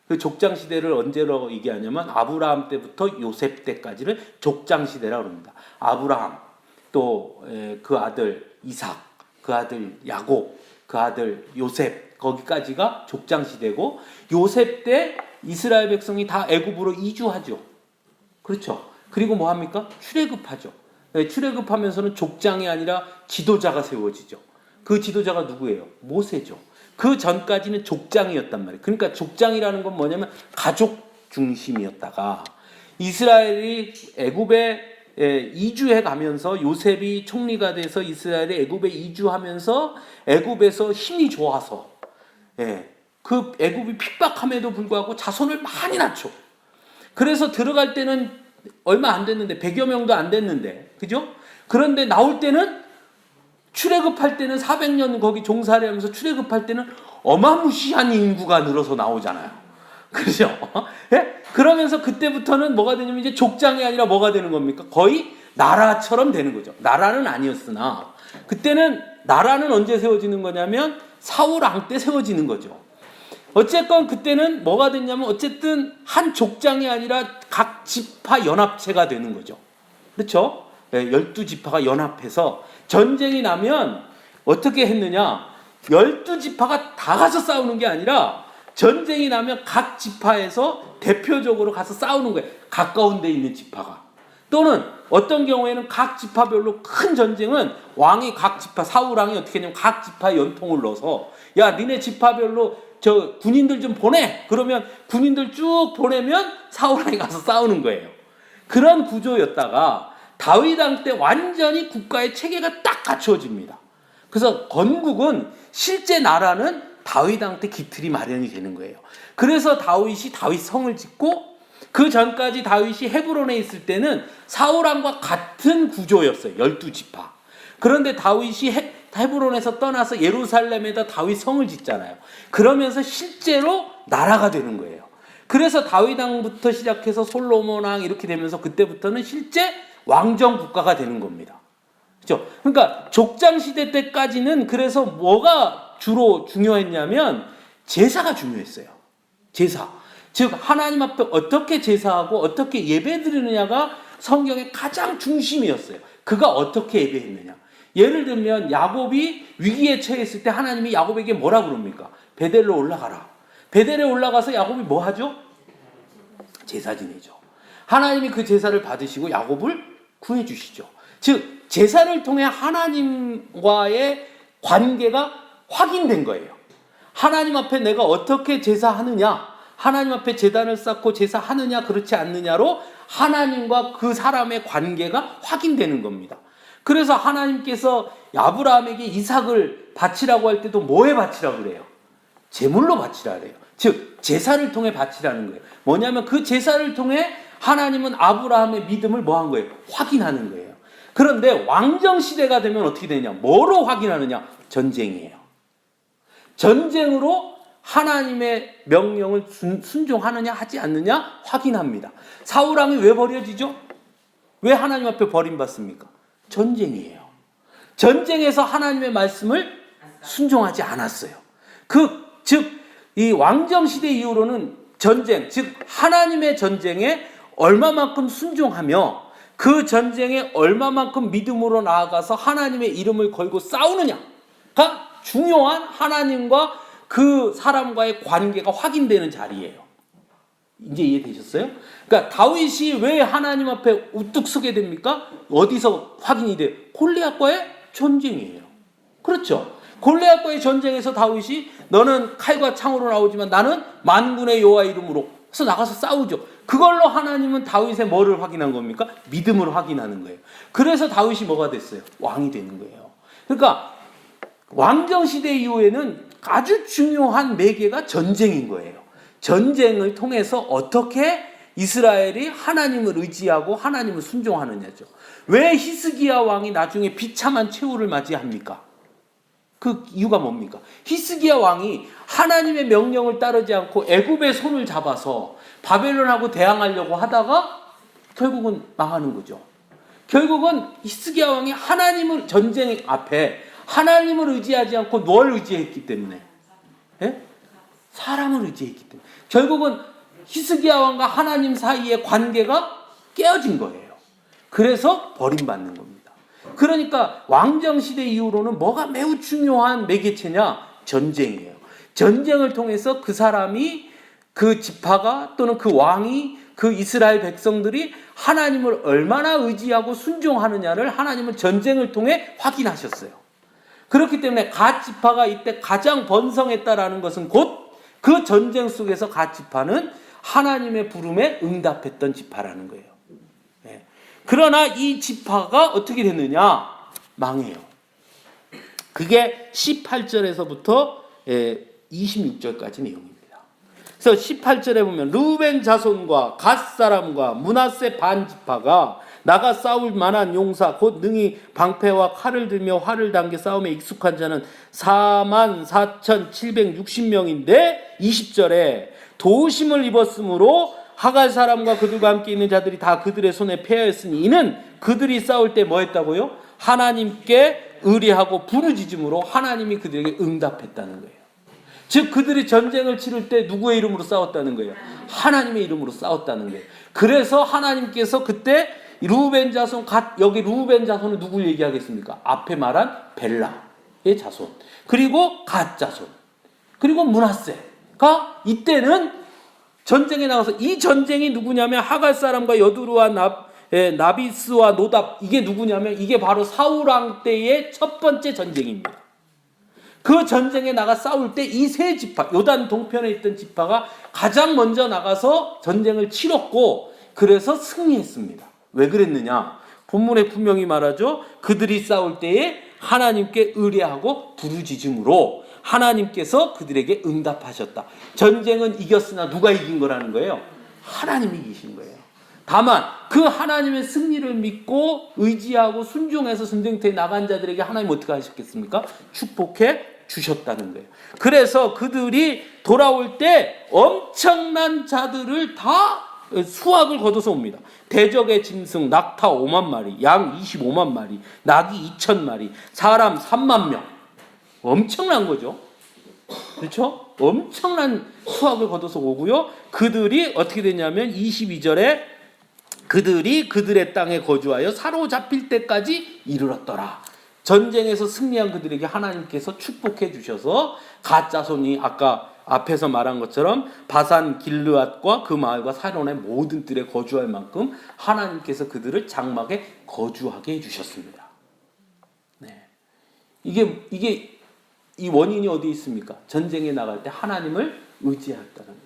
그 족장 시대를 언제로 얘기하냐면 아브라함 때부터 요셉 때까지를 족장 시대라고 합니다. 아브라함, 또 그 아들 이삭, 그 아들 야곱, 그 아들 요셉, 거기까지가 족장 시대고, 요셉 때 이스라엘 백성이 다 애굽으로 이주하죠. 그렇죠. 그리고 뭐 합니까? 출애굽하죠. 출애굽하면서는 족장이 아니라 지도자가 세워지죠. 그 지도자가 누구예요? 모세죠. 그 전까지는 족장이었단 말이에요. 그러니까 족장이라는 건 뭐냐면 가족 중심이었다가 이스라엘이 애굽에 이주해 가면서 요셉이 총리가 돼서 이스라엘이 애굽에 이주하면서 애굽에서 힘이 좋아서 그 애굽이 핍박함에도 불구하고 자손을 많이 낳죠. 그래서 들어갈 때는 얼마 안 됐는데 100여 명도 안 됐는데, 그죠? 그런데 나올 때는 출애굽할 때는 400년 거기 종살이 하면서 출애굽할 때는 어마무시한 인구가 늘어서 나오잖아요. 그렇죠? 그러면서 그때부터는 뭐가 되냐면 이제 족장이 아니라 뭐가 되는 겁니까? 거의 나라처럼 되는 거죠. 나라는 아니었으나 그때는 나라는 언제 세워지는 거냐면 사울 왕 때 세워지는 거죠. 어쨌건 그때는 뭐가 됐냐면 어쨌든 한 족장이 아니라 각 지파 연합체가 되는 거죠. 그렇죠? 12지파가 연합해서 전쟁이 나면 어떻게 했느냐? 12지파가 다 가서 싸우는 게 아니라 전쟁이 나면 각 지파에서 대표적으로 가서 싸우는 거예요. 가까운 데 있는 지파가. 또는 어떤 경우에는 각 지파별로 큰 전쟁은 왕이 각 지파, 사울왕이 어떻게 했냐면 각 지파에 연통을 넣어서 야 니네 지파별로 저 군인들 좀 보내. 그러면 군인들 쭉 보내면 사울왕이 가서 싸우는 거예요. 그런 구조였다가 다윗 왕 때 완전히 국가의 체계가 딱 갖추어집니다. 그래서 건국은 실제 나라는 다윗 왕 때 기틀이 마련이 되는 거예요. 그래서 다윗이 다윗 성을 짓고 그 전까지 다윗이 헤브론에 있을 때는 사울 왕과 같은 구조였어요. 12지파. 그런데 다윗이 헤브론에서 떠나서 예루살렘에다 다윗 성을 짓잖아요. 그러면서 실제로 나라가 되는 거예요. 그래서 다윗 왕부터 시작해서 솔로몬 왕 이렇게 되면서 그때부터는 실제 왕정 국가가 되는 겁니다. 그렇죠? 그러니까 족장 시대 때까지는 그래서 뭐가 주로 중요했냐면 제사가 중요했어요. 제사. 즉 하나님 앞에 어떻게 제사하고 어떻게 예배드리느냐가 성경의 가장 중심이었어요. 그가 어떻게 예배했느냐. 예를 들면 야곱이 위기에 처했을 때 하나님이 야곱에게 뭐라 그럽니까? 베델로 올라가라. 베델에 올라가서 야곱이 뭐 하죠? 제사 지내죠. 하나님이 그 제사를 받으시고 야곱을 구해 주시죠. 즉 제사를 통해 하나님과의 관계가 확인된 거예요. 하나님 앞에 내가 어떻게 제사하느냐, 하나님 앞에 제단을 쌓고 제사하느냐 그렇지 않느냐로 하나님과 그 사람의 관계가 확인되는 겁니다. 그래서 하나님께서 아브라함에게 이삭을 바치라고 할 때도 뭐에 바치라고 그래요? 제물로 바치라 그래요. 즉 제사를 통해 바치라는 거예요. 뭐냐면 그 제사를 통해 하나님은 아브라함의 믿음을 뭐 한 거예요? 확인하는 거예요. 그런데 왕정 시대가 되면 어떻게 되냐? 뭐로 확인하느냐? 전쟁이에요. 전쟁으로 하나님의 명령을 순종하느냐 하지 않느냐 확인합니다. 사울왕이 왜 버려지죠? 왜 하나님 앞에 버림받습니까? 전쟁이에요. 전쟁에서 하나님의 말씀을 순종하지 않았어요. 즉 이 왕정 시대 이후로는 전쟁, 즉 하나님의 전쟁에 얼마만큼 순종하며 그 전쟁에 얼마만큼 믿음으로 나아가서 하나님의 이름을 걸고 싸우느냐가 중요한 하나님과 그 사람과의 관계가 확인되는 자리예요. 이제 이해되셨어요? 그러니까 다윗이 왜 하나님 앞에 우뚝 서게 됩니까? 어디서 확인이 돼요? 골리앗과의 전쟁이에요. 그렇죠? 골리앗과의 전쟁에서 다윗이 너는 칼과 창으로 나오지만 나는 만군의 여호와 이름으로 해서 나가서 싸우죠. 그걸로 하나님은 다윗의 뭐를 확인한 겁니까? 믿음을 확인하는 거예요. 그래서 다윗이 뭐가 됐어요? 왕이 되는 거예요. 그러니까 왕정 시대 이후에는 아주 중요한 매개가 전쟁인 거예요. 전쟁을 통해서 어떻게 이스라엘이 하나님을 의지하고 하나님을 순종하느냐죠. 왜 히스기야 왕이 나중에 비참한 최후를 맞이합니까? 그 이유가 뭡니까? 히스기야 왕이 하나님의 명령을 따르지 않고 애굽의 손을 잡아서 바벨론하고 대항하려고 하다가 결국은 망하는 거죠. 결국은 히스기야 왕이 하나님을 전쟁 앞에 하나님을 의지하지 않고 뭘 의지했기 때문에? 예? 사람을 의지했기 때문에. 결국은 히스기야 왕과 하나님 사이의 관계가 깨어진 거예요. 그래서 버림받는 겁니다. 그러니까 왕정시대 이후로는 뭐가 매우 중요한 매개체냐? 전쟁이에요. 전쟁을 통해서 그 사람이 그 지파가 또는 그 왕이 그 이스라엘 백성들이 하나님을 얼마나 의지하고 순종하느냐를 하나님은 전쟁을 통해 확인하셨어요. 그렇기 때문에 갓 지파가 이때 가장 번성했다라는 것은 곧 그 전쟁 속에서 갓 지파는 하나님의 부름에 응답했던 지파라는 거예요. 네. 그러나 이 지파가 어떻게 됐느냐? 망해요. 그게 18절에서부터 26절까지 내용입니다. 그래서 18절에 보면 르우벤 자손과 갓 사람과 므낫세 반 지파가 나가 싸울 만한 용사 곧 능히 방패와 칼을 들며 활을 당겨 싸움에 익숙한 자는 44,760명인데 20절에 도우심을 입었으므로 하갈 사람과 그들과 함께 있는 자들이 다 그들의 손에 패하였으니 이는 그들이 싸울 때 뭐 했다고요? 하나님께 의뢰하고 부르짖음으로 하나님이 그들에게 응답했다는 거예요. 즉 그들이 전쟁을 치를 때 누구의 이름으로 싸웠다는 거예요? 하나님의 이름으로 싸웠다는 거예요. 그래서 하나님께서 그때 르우벤 자손 여기 르우벤 자손은 누굴 얘기하겠습니까? 앞에 말한 벨라. 자손, 그리고 갓 자손, 그리고 므낫세가 이때는 전쟁에 나가서, 이 전쟁이 누구냐면 하갈 사람과 여두루와 나비스와 노답, 이게 누구냐면 이게 바로 사울 왕 때의 첫 번째 전쟁입니다. 그 전쟁에 나가 싸울 때 이 세 지파, 요단 동편에 있던 지파가 가장 먼저 나가서 전쟁을 치렀고, 그래서 승리했습니다. 왜 그랬느냐? 본문에 분명히 말하죠. 그들이 싸울 때에 하나님께 의뢰하고 부르짖음으로 하나님께서 그들에게 응답하셨다. 전쟁은 이겼으나 누가 이긴 거라는 거예요? 하나님이 이기신 거예요. 다만 그 하나님의 승리를 믿고 의지하고 순종해서 전쟁터에 나간 자들에게 하나님 어떻게 하셨겠습니까? 축복해 주셨다는 거예요. 그래서 그들이 돌아올 때 엄청난 자들을 다 수확을 거둬서 옵니다. 대적의 짐승 낙타 5만 마리, 양 25만 마리, 낙이 2천 마리, 사람 3만 명. 엄청난 거죠. 그렇죠? 엄청난 수확을 거둬서 오고요. 그들이 어떻게 되냐면 22절에 그들이 그들의 땅에 거주하여 사로잡힐 때까지 이르렀더라. 전쟁에서 승리한 그들에게 하나님께서 축복해 주셔서 갓 자손이 아까 앞에서 말한 것처럼 바산 길르앗과 그 마을과 사론의 모든 뜰에 거주할 만큼 하나님께서 그들을 장막에 거주하게 해주셨습니다. 네. 이게 이 원인이 어디 있습니까? 전쟁에 나갈 때 하나님을 의지했다는 거예요.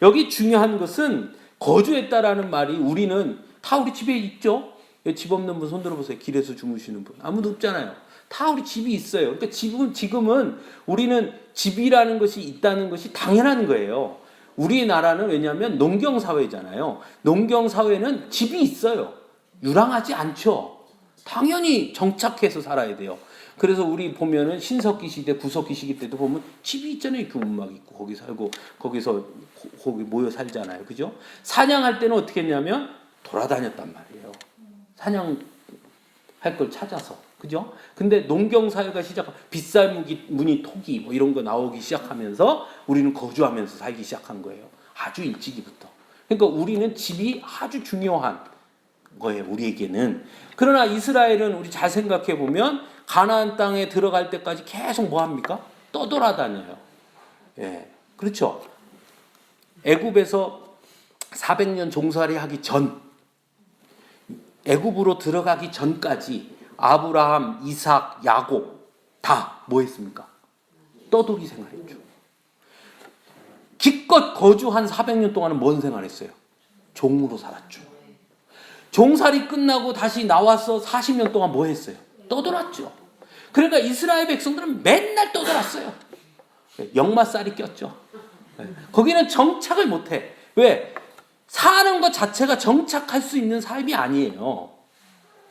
여기 중요한 것은 거주했다라는 말이, 우리는 다 우리 집에 있죠. 집 없는 분 손 들어보세요. 길에서 주무시는 분 아무도 없잖아요. 다 우리 집이 있어요. 그러니까 지금은 우리는 집이라는 것이 있다는 것이 당연한 거예요. 우리나라는 왜냐하면 농경사회잖아요. 농경사회는 집이 있어요. 유랑하지 않죠. 당연히 정착해서 살아야 돼요. 그래서 우리 보면은 신석기 시대, 구석기 시기 때도 보면 집이 있잖아요. 규문막 있고 거기 살고 거기서 거기 모여 살잖아요. 그죠? 사냥할 때는 어떻게 했냐면 돌아다녔단 말이에요. 사냥할 걸 찾아서. 그죠? 근데 농경사회가 빗살무늬 토기 뭐 이런 거 나오기 시작하면서 우리는 거주하면서 살기 시작한 거예요. 아주 일찍이부터. 그러니까 우리는 집이 아주 중요한 거예요. 우리에게는. 그러나 이스라엘은 우리 잘 생각해 보면 가나안 땅에 들어갈 때까지 계속 뭐 합니까? 떠돌아다녀요. 예. 그렇죠. 애굽에서 400년 종살이 하기 전, 애굽으로 들어가기 전까지 아브라함, 이삭, 야곱 다 뭐 했습니까? 떠돌이 생활했죠. 기껏 거주한 400년 동안은 뭔 생활했어요? 종으로 살았죠. 종살이 끝나고 다시 나와서 40년 동안 뭐 했어요? 떠돌았죠. 그러니까 이스라엘 백성들은 맨날 떠돌았어요. 역마살이 꼈죠. 거기는 정착을 못해. 왜? 사는 것 자체가 정착할 수 있는 삶이 아니에요.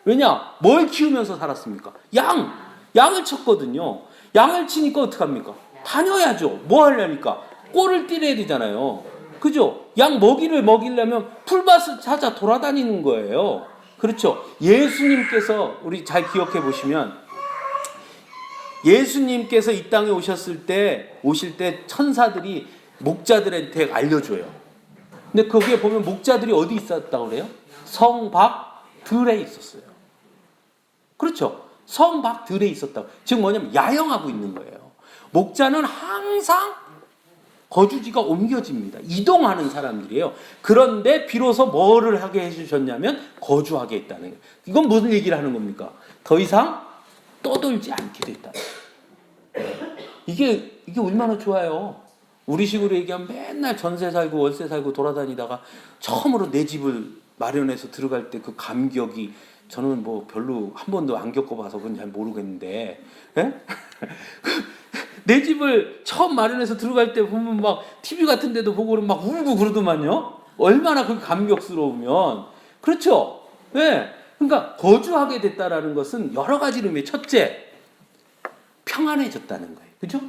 왜냐? 뭘 키우면서 살았습니까? 양을 쳤거든요. 양을 치니까 어떡합니까? 다녀야죠. 뭐 하려니까? 꼴을 띠려야 되잖아요. 그죠? 양 먹이를 먹이려면 풀밭을 찾아 돌아다니는 거예요. 그렇죠? 예수님께서, 우리 잘 기억해 보시면, 예수님께서 이 땅에 오실 때 천사들이 목자들한테 알려줘요. 근데 거기에 보면 목자들이 어디 있었다고 그래요? 성 밖 들에 있었어요. 그렇죠? 성 밖 들에 있었다고. 즉 뭐냐면 야영하고 있는 거예요. 목자는 항상 거주지가 옮겨집니다. 이동하는 사람들이에요. 그런데 비로소 뭐를 하게 해주셨냐면 거주하게 했다는 거예요. 이건 무슨 얘기를 하는 겁니까? 더 이상 떠돌지 않게 됐다. 이게 얼마나 좋아요. 우리식으로 얘기하면 맨날 전세 살고 월세 살고 돌아다니다가 처음으로 내 집을 마련해서 들어갈 때 그 감격이, 저는 뭐 별로 한 번도 안 겪어봐서 그건 잘 모르겠는데, 예? 내 집을 처음 마련해서 들어갈 때 보면 막 TV 같은 데도 보고 막 울고 그러더만요. 얼마나 그 감격스러우면. 그렇죠? 예. 그러니까 거주하게 됐다라는 것은 여러 가지 의미. 첫째, 평안해졌다는 거예요. 그죠?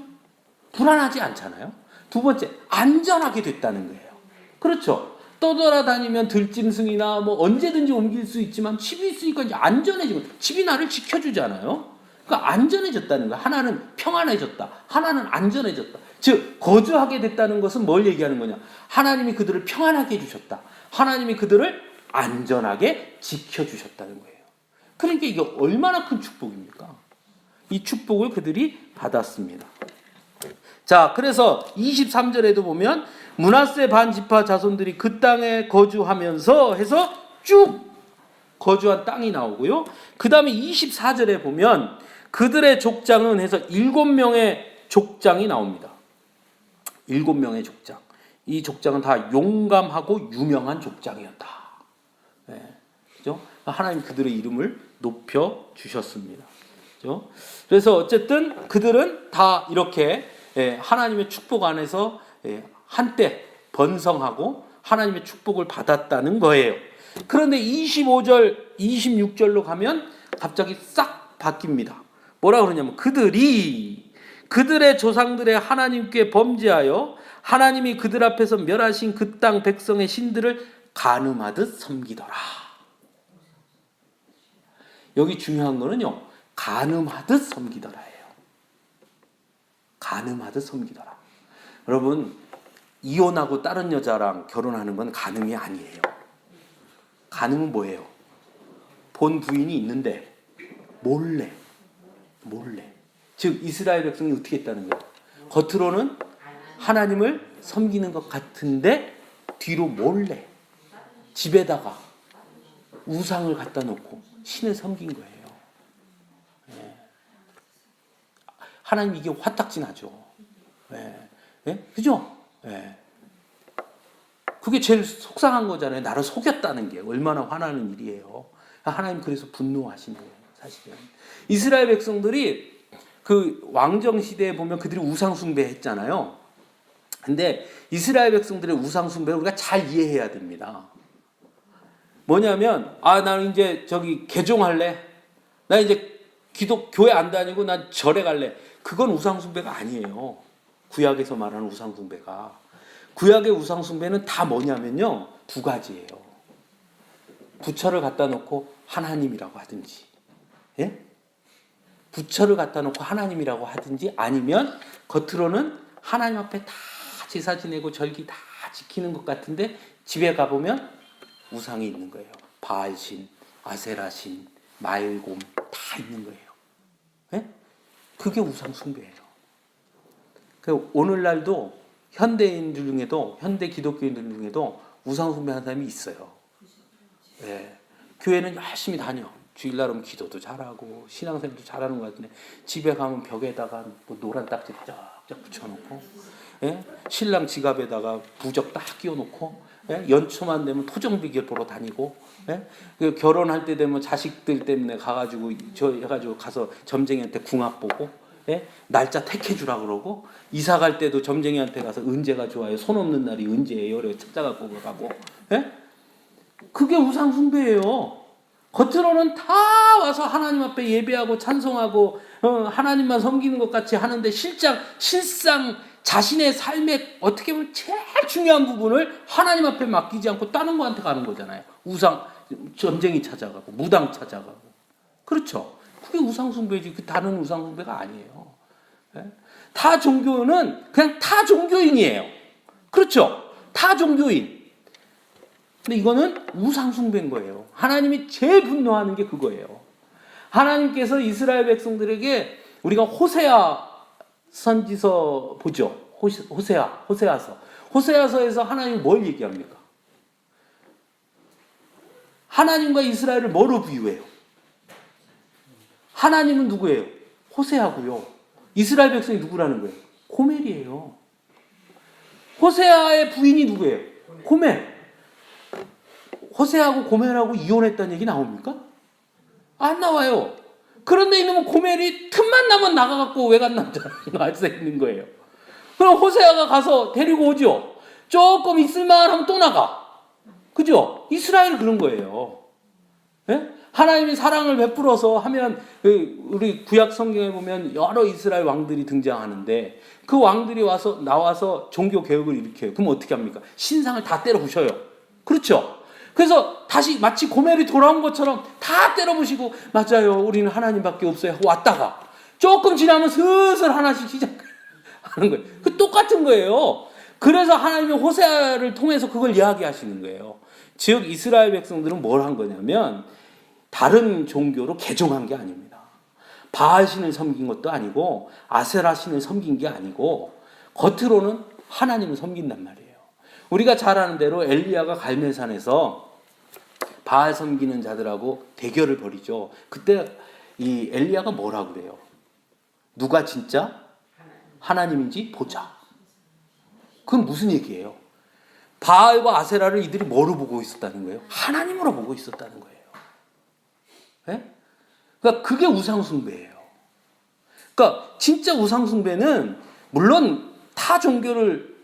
불안하지 않잖아요. 두 번째, 안전하게 됐다는 거예요. 그렇죠? 떠돌아다니면 들짐승이나 뭐 언제든지 옮길 수 있지만 집이 있으니까 이제 안전해지고, 집이 나를 지켜주잖아요. 그러니까 안전해졌다는 거야. 하나는 평안해졌다. 하나는 안전해졌다. 즉 거주하게 됐다는 것은 뭘 얘기하는 거냐? 하나님이 그들을 평안하게 해주셨다. 하나님이 그들을 안전하게 지켜주셨다는 거예요. 그러니까 이게 얼마나 큰 축복입니까? 이 축복을 그들이 받았습니다. 자, 그래서 23절에도 보면 므낫세 반지파 자손들이 그 땅에 거주하면서 해서 쭉 거주한 땅이 나오고요. 그 다음에 24절에 보면 그들의 족장은 해서 7명의 족장이 나옵니다. 7명의 족장. 이 족장은 다 용감하고 유명한 족장이었다. 네, 그죠? 하나님 그들의 이름을 높여 주셨습니다. 그죠? 그래서 어쨌든 그들은 다 이렇게 하나님의 축복 안에서 한때 번성하고 하나님의 축복을 받았다는 거예요. 그런데 25절, 26절로 가면 갑자기 싹 바뀝니다. 뭐라 그러냐면 그들이 그들의 조상들의 하나님께 범죄하여 하나님이 그들 앞에서 멸하신 그 땅 백성의 신들을 간음하듯 섬기더라. 여기 중요한 거는요, 간음하듯 섬기더라예요. 간음하듯 섬기더라. 여러분, 이혼하고 다른 여자랑 결혼하는 건 간음이 아니에요. 간음은 뭐예요? 본 부인이 있는데 몰래 즉 이스라엘 백성이 어떻게 했다는 거예요? 겉으로는 하나님을 섬기는 것 같은데 뒤로 몰래 집에다가 우상을 갖다 놓고 신을 섬긴 거예요. 하나님 이게 화딱지 나죠. 그죠? 그게 제일 속상한 거잖아요. 나를 속였다는 게 얼마나 화나는 일이에요. 하나님 그래서 분노하시는 거예요. 사실은 이스라엘 백성들이 그 왕정 시대에 보면 그들이 우상 숭배했잖아요. 근데 이스라엘 백성들의 우상 숭배를 우리가 잘 이해해야 됩니다. 뭐냐면 나는 이제 저기 개종할래. 나 이제 교회 안 다니고 난 절에 갈래. 그건 우상 숭배가 아니에요. 구약에서 말하는 우상 숭배가. 구약의 우상 숭배는 다 뭐냐면요, 두 가지예요. 부처를 갖다 놓고 하나님이라고 하든지, 부처를 갖다 놓고 하나님이라고 하든지, 아니면 겉으로는 하나님 앞에 다 제사 지내고 절기 다 지키는 것 같은데 집에 가보면 우상이 있는 거예요. 바알신, 아세라신, 마일곰 다 있는 거예요. 그게 우상 숭배예요. 오늘날도 현대인들 중에도, 현대 기독교인들 중에도 우상 숭배하는 사람이 있어요. 교회는 열심히 다녀. 주일날 오면 기도도 잘하고 신앙생활도 잘하는 것 같은데 집에 가면 벽에다가 뭐 노란 딱지 쫙쫙 붙여놓고, 신랑 지갑에다가 부적 딱 끼워놓고, 연초만 되면 토종비결 보러 다니고, 결혼할 때 되면 자식들 때문에 가가지고 해가지고 가서 점쟁이한테 궁합 보고, 날짜 택해주라 그러고, 이사 갈 때도 점쟁이한테 가서 언제가 좋아요, 손 없는 날이 언제예요, 이렇게 찾아갖고 가고, 그게 우상 숭배예요. 겉으로는 다 와서 하나님 앞에 예배하고 찬송하고 하나님만 섬기는 것 같이 하는데 실상 자신의 삶의 어떻게 보면 제일 중요한 부분을 하나님 앞에 맡기지 않고 다른 거한테 가는 거잖아요. 우상, 점쟁이 찾아가고 무당 찾아가고. 그렇죠. 그게 우상 숭배지. 그 다른 우상 숭배가 아니에요. 타 종교는 그냥 타 종교인이에요. 그렇죠. 타 종교인. 근데 이거는 우상 숭배인 거예요. 하나님이 제일 분노하는 게 그거예요. 하나님께서 이스라엘 백성들에게, 우리가 호세아 선지서 보죠. 호세아서. 호세아서에서 하나님이 뭘 얘기합니까? 하나님과 이스라엘을 뭐로 비유해요? 하나님은 누구예요? 호세아고요. 이스라엘 백성이 누구라는 거예요? 고멜이에요. 호세아의 부인이 누구예요? 고멜. 호세아하고 고멜하고 이혼했다는 얘기 나옵니까? 안 나와요. 그런데 이놈은 고멜이 틈만 나면 나가갖고 외간 남자랑 앉아 있는 거예요. 그럼 호세아가 가서 데리고 오죠. 조금 있을만 하면 또 나가. 그죠? 이스라엘은 그런 거예요. 하나님이 사랑을 베풀어서 하면, 우리 구약 성경에 보면 여러 이스라엘 왕들이 등장하는데 그 왕들이 나와서 종교 개혁을 일으켜요. 그럼 어떻게 합니까? 신상을 다 때려 부셔요. 그렇죠? 그래서 다시 마치 고멜이 돌아온 것처럼 다 때려부시고, 맞아요, 우리는 하나님밖에 없어요 하고 왔다가 조금 지나면 슬슬 하나씩 시작하는 거예요. 그 똑같은 거예요. 그래서 하나님이 호세아를 통해서 그걸 이야기하시는 거예요. 즉 이스라엘 백성들은 뭘 한 거냐면 다른 종교로 개종한 게 아닙니다. 바알신을 섬긴 것도 아니고 아세라신을 섬긴 게 아니고 겉으로는 하나님을 섬긴단 말이에요. 우리가 잘 아는 대로 엘리야가 갈멜산에서 바알 섬기는 자들하고 대결을 벌이죠. 그때 이 엘리야가 뭐라고 그래요? 누가 진짜 하나님인지 보자. 그건 무슨 얘기예요? 바알과 아세라를 이들이 뭐로 보고 있었다는 거예요? 하나님으로 보고 있었다는 거예요. 네? 그러니까 그게 우상숭배예요. 그러니까 진짜 우상숭배는 물론 타 종교를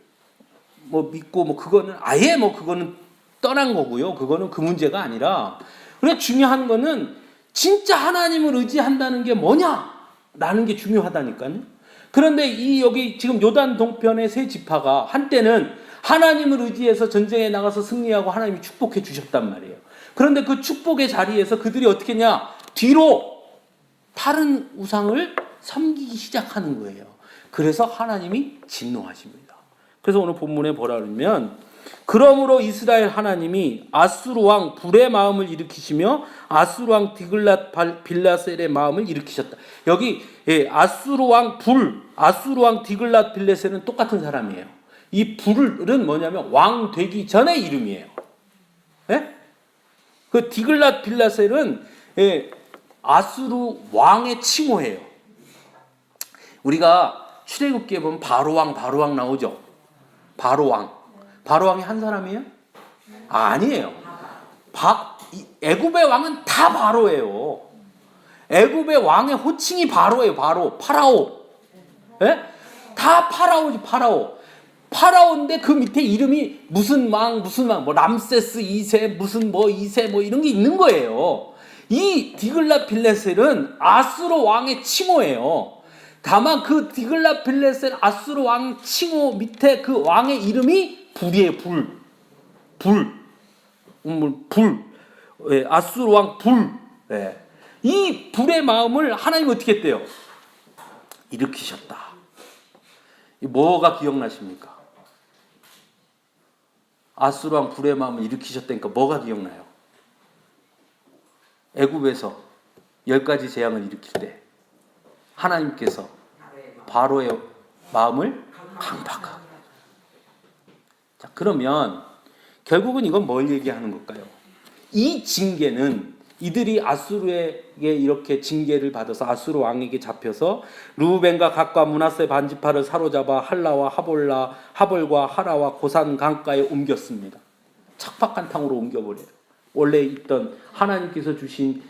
뭐 믿고 뭐 그거는 아예 뭐 그거는 떠난 거고요. 그거는 그 문제가 아니라 그래 중요한 거는 진짜 하나님을 의지한다는 게 뭐냐라는 게 중요하다니까요. 그런데 이 여기 지금 요단 동편의 세 지파가 한때는 하나님을 의지해서 전쟁에 나가서 승리하고 하나님이 축복해 주셨단 말이에요. 그런데 그 축복의 자리에서 그들이 어떻게 했냐? 뒤로 다른 우상을 섬기기 시작하는 거예요. 그래서 하나님이 진노하십니다. 그래서 오늘 본문에 뭐라 그러면 그러므로 이스라엘 하나님이 아수르 왕 불의 마음을 일으키시며 아수르 왕 디글랏 빌레셀의 마음을 일으키셨다. 여기 아수르 왕 불, 아수르 왕 디글랏 빌레셀은 똑같은 사람이에요. 이 불은 뭐냐면 왕 되기 전의 이름이에요. 예? 그 디글랏 빌레셀은 아수르 왕의 칭호예요. 우리가 출애굽기에 보면 바로왕 나오죠. 바로왕이 한 사람이에요? 아니에요. 애굽의 왕은 다 바로예요. 애굽의 왕의 호칭이 바로예요. 파라오. 예? 다 파라오지, 파라오. 파라오인데 그 밑에 이름이 무슨 왕, 뭐 람세스 2세, 무슨 뭐 2세, 뭐 이런 게 있는 거예요. 이 디글랏 빌레셀은 아수르 왕의 칭호예요. 다만 그 디글랏 빌레셀 아수르 왕 칭호 밑에 그 왕의 이름이 불이에요. 불. 아수르 왕 불. 예. 이 불의 마음을 하나님이 어떻게 했대요? 일으키셨다. 뭐가 기억나십니까? 아수르 왕 불의 마음을 일으키셨다니까 뭐가 기억나요? 애굽에서 10가지 재앙을 일으킬 때 하나님께서 바로의 마음을 강팍하게. 자, 그러면 결국은 이건 뭘 얘기하는 걸까요? 이 징계는 이들이 아수르에게 이렇게 징계를 받아서 아수르 왕에게 잡혀서 르우벤과 갓과 므낫세 반지파를 사로잡아 할라와 하볼과 하라와 고산 강가에 옮겼습니다. 척박한 땅으로 옮겨버려요. 원래 있던 하나님께서 주신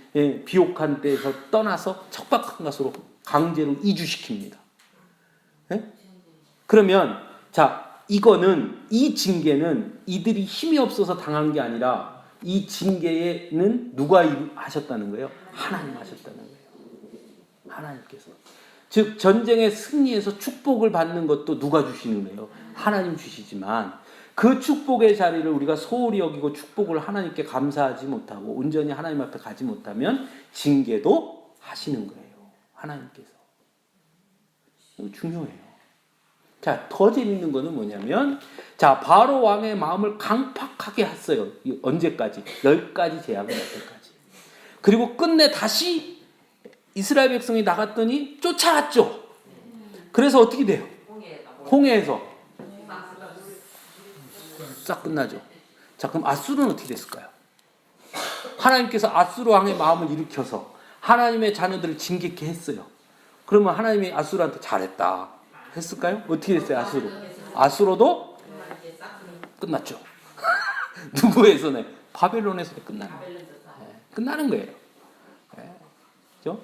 비옥한 데에서 떠나서 척박한 곳으로 강제로 이주시킵니다. 네? 그러면 자 이거는 이 징계는 이들이 힘이 없어서 당한 게 아니라 이 징계에는 누가 하셨다는 거예요? 하나님 하셨다는 거예요. 하나님께서. 즉 전쟁의 승리에서 축복을 받는 것도 누가 주시는 거예요? 하나님 주시지만 그 축복의 자리를 우리가 소홀히 여기고 축복을 하나님께 감사하지 못하고 온전히 하나님 앞에 가지 못하면 징계도 하시는 거예요. 하나님께서. 이거 중요해요. 자, 더 재밌는 거는 뭐냐면 자, 바로 왕의 마음을 강팍하게 했어요. 언제까지? 10가지 재앙을 할 때까지. 그리고 끝내 다시 이스라엘 백성이 나갔더니 쫓아왔죠. 그래서 어떻게 돼요? 홍해에서 싹 끝나죠. 자, 그럼 아수르는 어떻게 됐을까요? 하나님께서 아수르 왕의 마음을 일으켜서 하나님의 자녀들을 징계케 했어요. 그러면 하나님이 아수르한테 잘했다 했을까요? 어떻게 됐어요? 아수르도 끝났죠. 누구의 손에? 바벨론의 손에 끝나는 거예요. 끝나는 거예요. 그렇죠?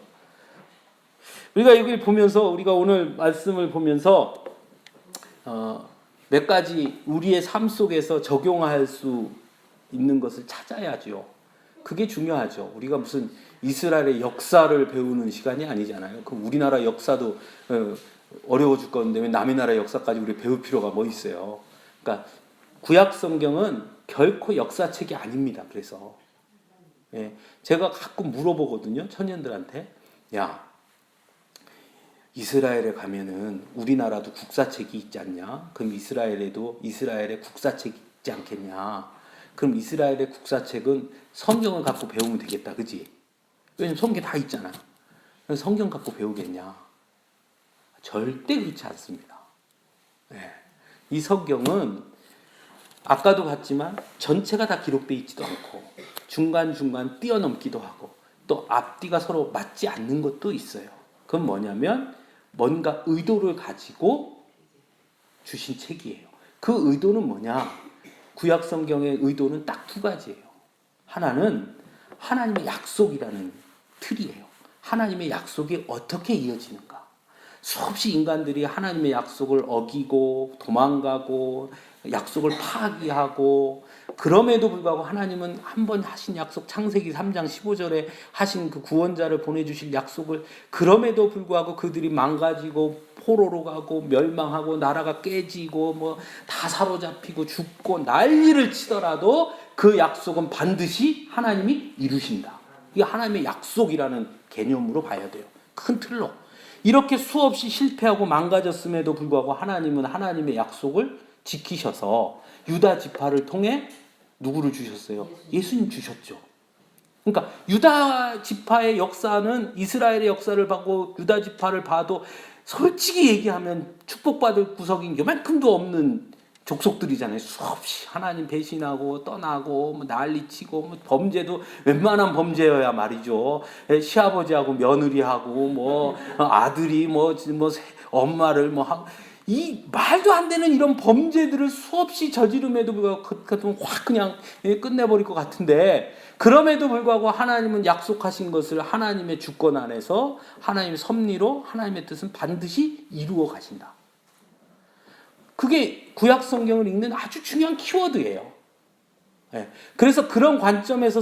우리가 여기 보면서 우리가 오늘 말씀을 보면서 몇 가지 우리의 삶 속에서 적용할 수 있는 것을 찾아야죠. 그게 중요하죠. 우리가 무슨 이스라엘의 역사를 배우는 시간이 아니잖아요. 그 우리나라 역사도 어려워 죽 건데 왜 남의 나라 역사까지 우리 배울 필요가 뭐 있어요. 그러니까 구약 성경은 결코 역사책이 아닙니다. 그래서 제가 가끔 물어보거든요. 청년들한테. 야, 이스라엘에 가면은 우리나라도 국사책이 있지 않냐? 그럼 이스라엘에도 이스라엘의 국사책이 있지 않겠냐? 그럼 이스라엘의 국사책은 성경을 갖고 배우면 되겠다. 그지? 왜냐면 성경에 다 있잖아. 성경 갖고 배우겠냐? 절대 그렇지 않습니다. 네. 이 성경은 아까도 봤지만 전체가 다 기록되어 있지도 않고 중간중간 뛰어넘기도 하고 또 앞뒤가 서로 맞지 않는 것도 있어요. 그건 뭐냐면 뭔가 의도를 가지고 주신 책이에요. 그 의도는 뭐냐? 구약 성경의 의도는 딱 두 가지예요. 하나는 하나님의 약속이라는 틀이에요. 하나님의 약속이 어떻게 이어지는가? 수없이 인간들이 하나님의 약속을 어기고 도망가고 약속을 파기하고 그럼에도 불구하고 하나님은 한 번 하신 약속 창세기 3장 15절에 하신 그 구원자를 보내주실 약속을 그럼에도 불구하고 그들이 망가지고 포로로 가고 멸망하고 나라가 깨지고 뭐 다 사로잡히고 죽고 난리를 치더라도 그 약속은 반드시 하나님이 이루신다. 이게 하나님의 약속이라는 개념으로 봐야 돼요. 큰 틀로. 이렇게 수없이 실패하고 망가졌음에도 불구하고 하나님은 하나님의 약속을 지키셔서 유다 지파를 통해 누구를 주셨어요? 예수님 주셨죠. 그러니까 유다 지파의 역사는 이스라엘의 역사를 보고 유다 지파를 봐도 솔직히 얘기하면 축복받을 구석인 요만큼도 없는 족속들이잖아요. 수없이 하나님 배신하고 떠나고 뭐 난리치고 뭐 범죄도 웬만한 범죄여야 말이죠. 시아버지하고 며느리하고 뭐 아들이 뭐 엄마를 뭐 하고 이 말도 안 되는 이런 범죄들을 수없이 저지름에도 불구하고 확 그냥 끝내버릴 것 같은데 그럼에도 불구하고 하나님은 약속하신 것을 하나님의 주권 안에서 하나님의 섭리로 하나님의 뜻은 반드시 이루어 가신다. 그게 구약 성경을 읽는 아주 중요한 키워드예요. 네. 그래서 그런 관점에서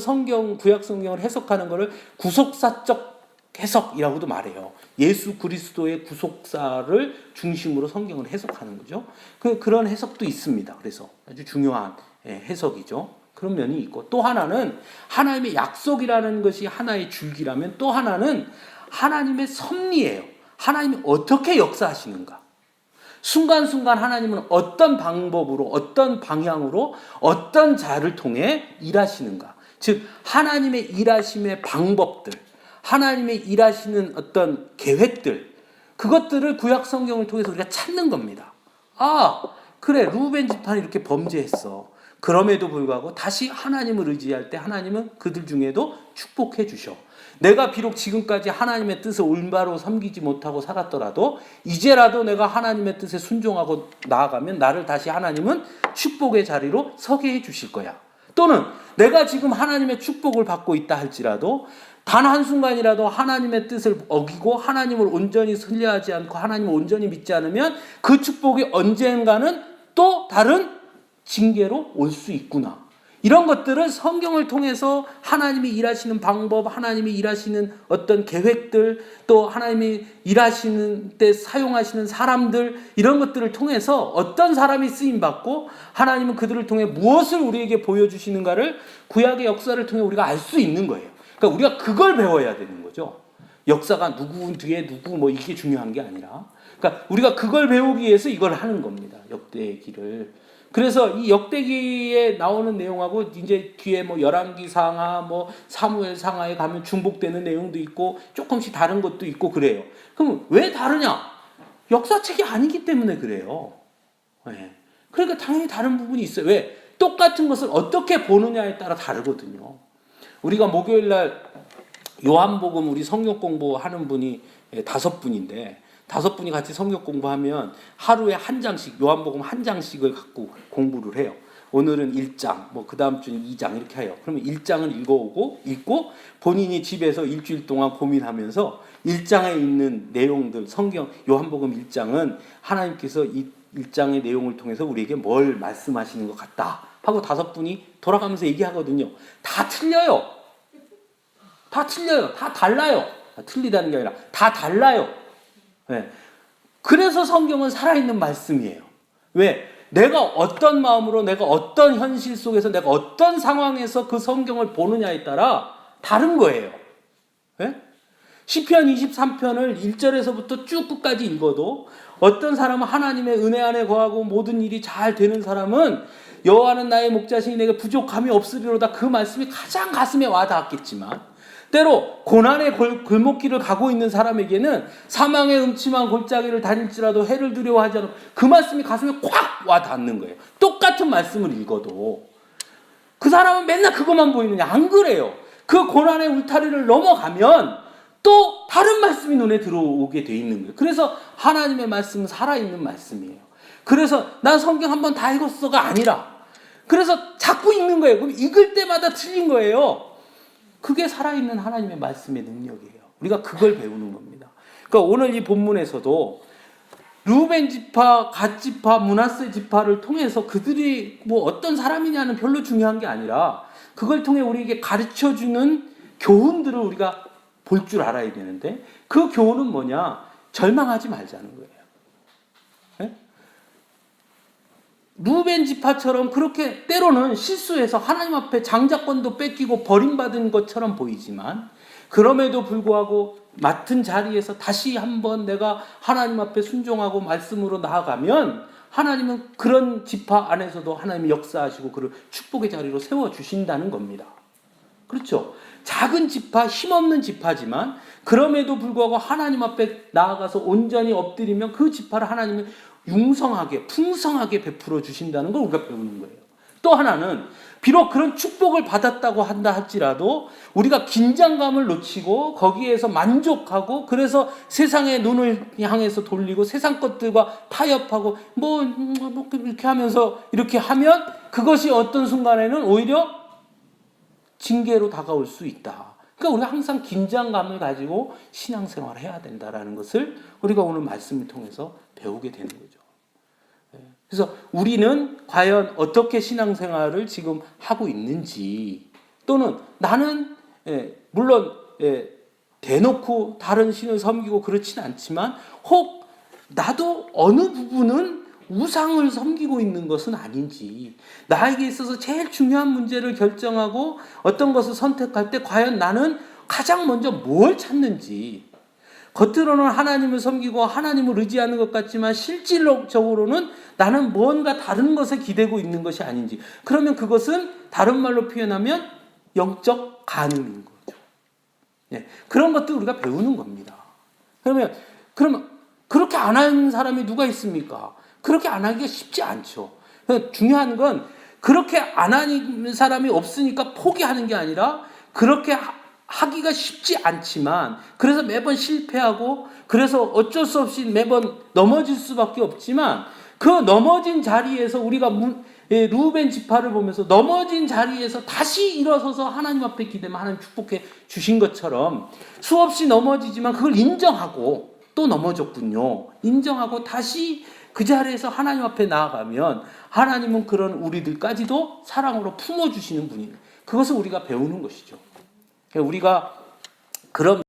구약 성경을 해석하는 것을 구속사적 해석이라고도 말해요. 예수 그리스도의 구속사를 중심으로 성경을 해석하는 거죠. 그런 해석도 있습니다. 그래서 아주 중요한 해석이죠. 그런 면이 있고 또 하나는 하나님의 약속이라는 것이 하나의 줄기라면 또 하나는 하나님의 섭리예요. 하나님이 어떻게 역사하시는가. 순간순간 하나님은 어떤 방법으로 어떤 방향으로 어떤 자를 통해 일하시는가. 즉 하나님의 일하심의 방법들 하나님의 일하시는 어떤 계획들 그것들을 구약 성경을 통해서 우리가 찾는 겁니다. 아 그래 루벤 집안이 이렇게 범죄했어. 그럼에도 불구하고 다시 하나님을 의지할 때 하나님은 그들 중에도 축복해 주셔. 내가 비록 지금까지 하나님의 뜻을 올바로 섬기지 못하고 살았더라도 이제라도 내가 하나님의 뜻에 순종하고 나아가면 나를 다시 하나님은 축복의 자리로 서게 해 주실 거야. 또는 내가 지금 하나님의 축복을 받고 있다 할지라도 단 한순간이라도 하나님의 뜻을 어기고 하나님을 온전히 신뢰하지 않고 하나님을 온전히 믿지 않으면 그 축복이 언젠가는 또 다른 징계로 올 수 있구나. 이런 것들은 성경을 통해서 하나님이 일하시는 방법, 하나님이 일하시는 어떤 계획들, 또 하나님이 일하시는 때 사용하시는 사람들 이런 것들을 통해서 어떤 사람이 쓰임받고 하나님은 그들을 통해 무엇을 우리에게 보여주시는가를 구약의 역사를 통해 우리가 알 수 있는 거예요. 그러니까 우리가 그걸 배워야 되는 거죠. 역사가 누구 뒤에 누구 뭐 이게 중요한 게 아니라 그러니까 우리가 그걸 배우기 위해서 이걸 하는 겁니다. 역대기를. 그래서 이 역대기에 나오는 내용하고 이제 뒤에 뭐 열왕기 상하 뭐 사무엘 상하에 가면 중복되는 내용도 있고 조금씩 다른 것도 있고 그래요. 그럼 왜 다르냐? 역사책이 아니기 때문에 그래요. 네. 그러니까 당연히 다른 부분이 있어요. 왜? 똑같은 것을 어떻게 보느냐에 따라 다르거든요. 우리가 목요일날 요한복음 우리 성경 공부하는 분이 5분인데 5분이 같이 성경 공부하면 하루에 한 장씩 요한복음 한 장씩을 갖고 공부를 해요. 오늘은 1장, 뭐 그 다음 주는 2장 이렇게 해요. 그러면 1장을 읽고 본인이 집에서 일주일 동안 고민하면서 1장에 있는 내용들 성경 요한복음 1장은 하나님께서 이 1장의 내용을 통해서 우리에게 뭘 말씀하시는 것 같다 하고 5분이 돌아가면서 얘기하거든요. 다 틀려요. 다 달라요. 틀리다는 게 아니라 다 달라요. 네. 그래서 성경은 살아있는 말씀이에요. 왜? 내가 어떤 마음으로 내가 어떤 현실 속에서 내가 어떤 상황에서 그 성경을 보느냐에 따라 다른 거예요. 네? 시편 23편을 1절에서부터 쭉 끝까지 읽어도 어떤 사람은 하나님의 은혜 안에 거하고 모든 일이 잘 되는 사람은 여호와는 나의 목자시니 내게 부족함이 없으리로다 그 말씀이 가장 가슴에 와 닿았겠지만 때로 고난의 골목길을 가고 있는 사람에게는 사망의 음침한 골짜기를 다닐지라도 해를 두려워하지 않고 그 말씀이 가슴에 콱 와 닿는 거예요. 똑같은 말씀을 읽어도 그 사람은 맨날 그것만 보이느냐? 안 그래요. 그 고난의 울타리를 넘어가면 또 다른 말씀이 눈에 들어오게 돼 있는 거예요. 그래서 하나님의 말씀은 살아있는 말씀이에요. 그래서 난 성경 한번 다 읽었어가 아니라 그래서 자꾸 읽는 거예요. 그럼 읽을 때마다 틀린 거예요. 그게 살아있는 하나님의 말씀의 능력이에요. 우리가 그걸 배우는 겁니다. 그러니까 오늘 이 본문에서도 르우벤 지파, 갓 지파, 므낫세 지파를 통해서 그들이 뭐 어떤 사람이냐는 별로 중요한 게 아니라 그걸 통해 우리에게 가르쳐주는 교훈들을 우리가 볼 줄 알아야 되는데 그 교훈은 뭐냐? 절망하지 말자는 거예요. 네? 르우벤 지파처럼 그렇게 때로는 실수해서 하나님 앞에 장자권도 뺏기고 버림받은 것처럼 보이지만 그럼에도 불구하고 맡은 자리에서 다시 한번 내가 하나님 앞에 순종하고 말씀으로 나아가면 하나님은 그런 지파 안에서도 하나님이 역사하시고 그를 축복의 자리로 세워주신다는 겁니다. 그렇죠? 작은 지파, 힘없는 지파지만 그럼에도 불구하고 하나님 앞에 나아가서 온전히 엎드리면 그 지파를 하나님은 융성하게, 풍성하게 베풀어 주신다는 걸 우리가 배우는 거예요. 또 하나는 비록 그런 축복을 받았다고 한다 할지라도 우리가 긴장감을 놓치고 거기에서 만족하고 그래서 세상의 눈을 향해서 돌리고 세상 것들과 타협하고 뭐 이렇게 하면서 이렇게 하면 그것이 어떤 순간에는 오히려 징계로 다가올 수 있다. 그러니까 우리가 항상 긴장감을 가지고 신앙생활을 해야 된다라는 것을 우리가 오늘 말씀을 통해서 배우게 되는 거죠. 그래서 우리는 과연 어떻게 신앙생활을 지금 하고 있는지 또는 나는 물론 대놓고 다른 신을 섬기고 그렇지는 않지만 혹 나도 어느 부분은 우상을 섬기고 있는 것은 아닌지 나에게 있어서 제일 중요한 문제를 결정하고 어떤 것을 선택할 때 과연 나는 가장 먼저 뭘 찾는지 겉으로는 하나님을 섬기고 하나님을 의지하는 것 같지만 실질적으로는 나는 뭔가 다른 것에 기대고 있는 것이 아닌지 그러면 그것은 다른 말로 표현하면 영적 간음인 거죠. 그런 것도 우리가 배우는 겁니다. 그러면 그렇게 안 하는 사람이 누가 있습니까? 그렇게 안 하기가 쉽지 않죠. 중요한 건 그렇게 안 하는 사람이 없으니까 포기하는 게 아니라 그렇게 하기가 쉽지 않지만 그래서 매번 실패하고 그래서 어쩔 수 없이 매번 넘어질 수밖에 없지만 그 넘어진 자리에서 우리가 르우벤 지파를 보면서 넘어진 자리에서 다시 일어서서 하나님 앞에 기대면 하나님 축복해 주신 것처럼 수없이 넘어지지만 그걸 인정하고 또 넘어졌군요. 인정하고 다시 그 자리에서 하나님 앞에 나아가면 하나님은 그런 우리들까지도 사랑으로 품어주시는 분이에요. 그것을 우리가 배우는 것이죠. 우리가 그런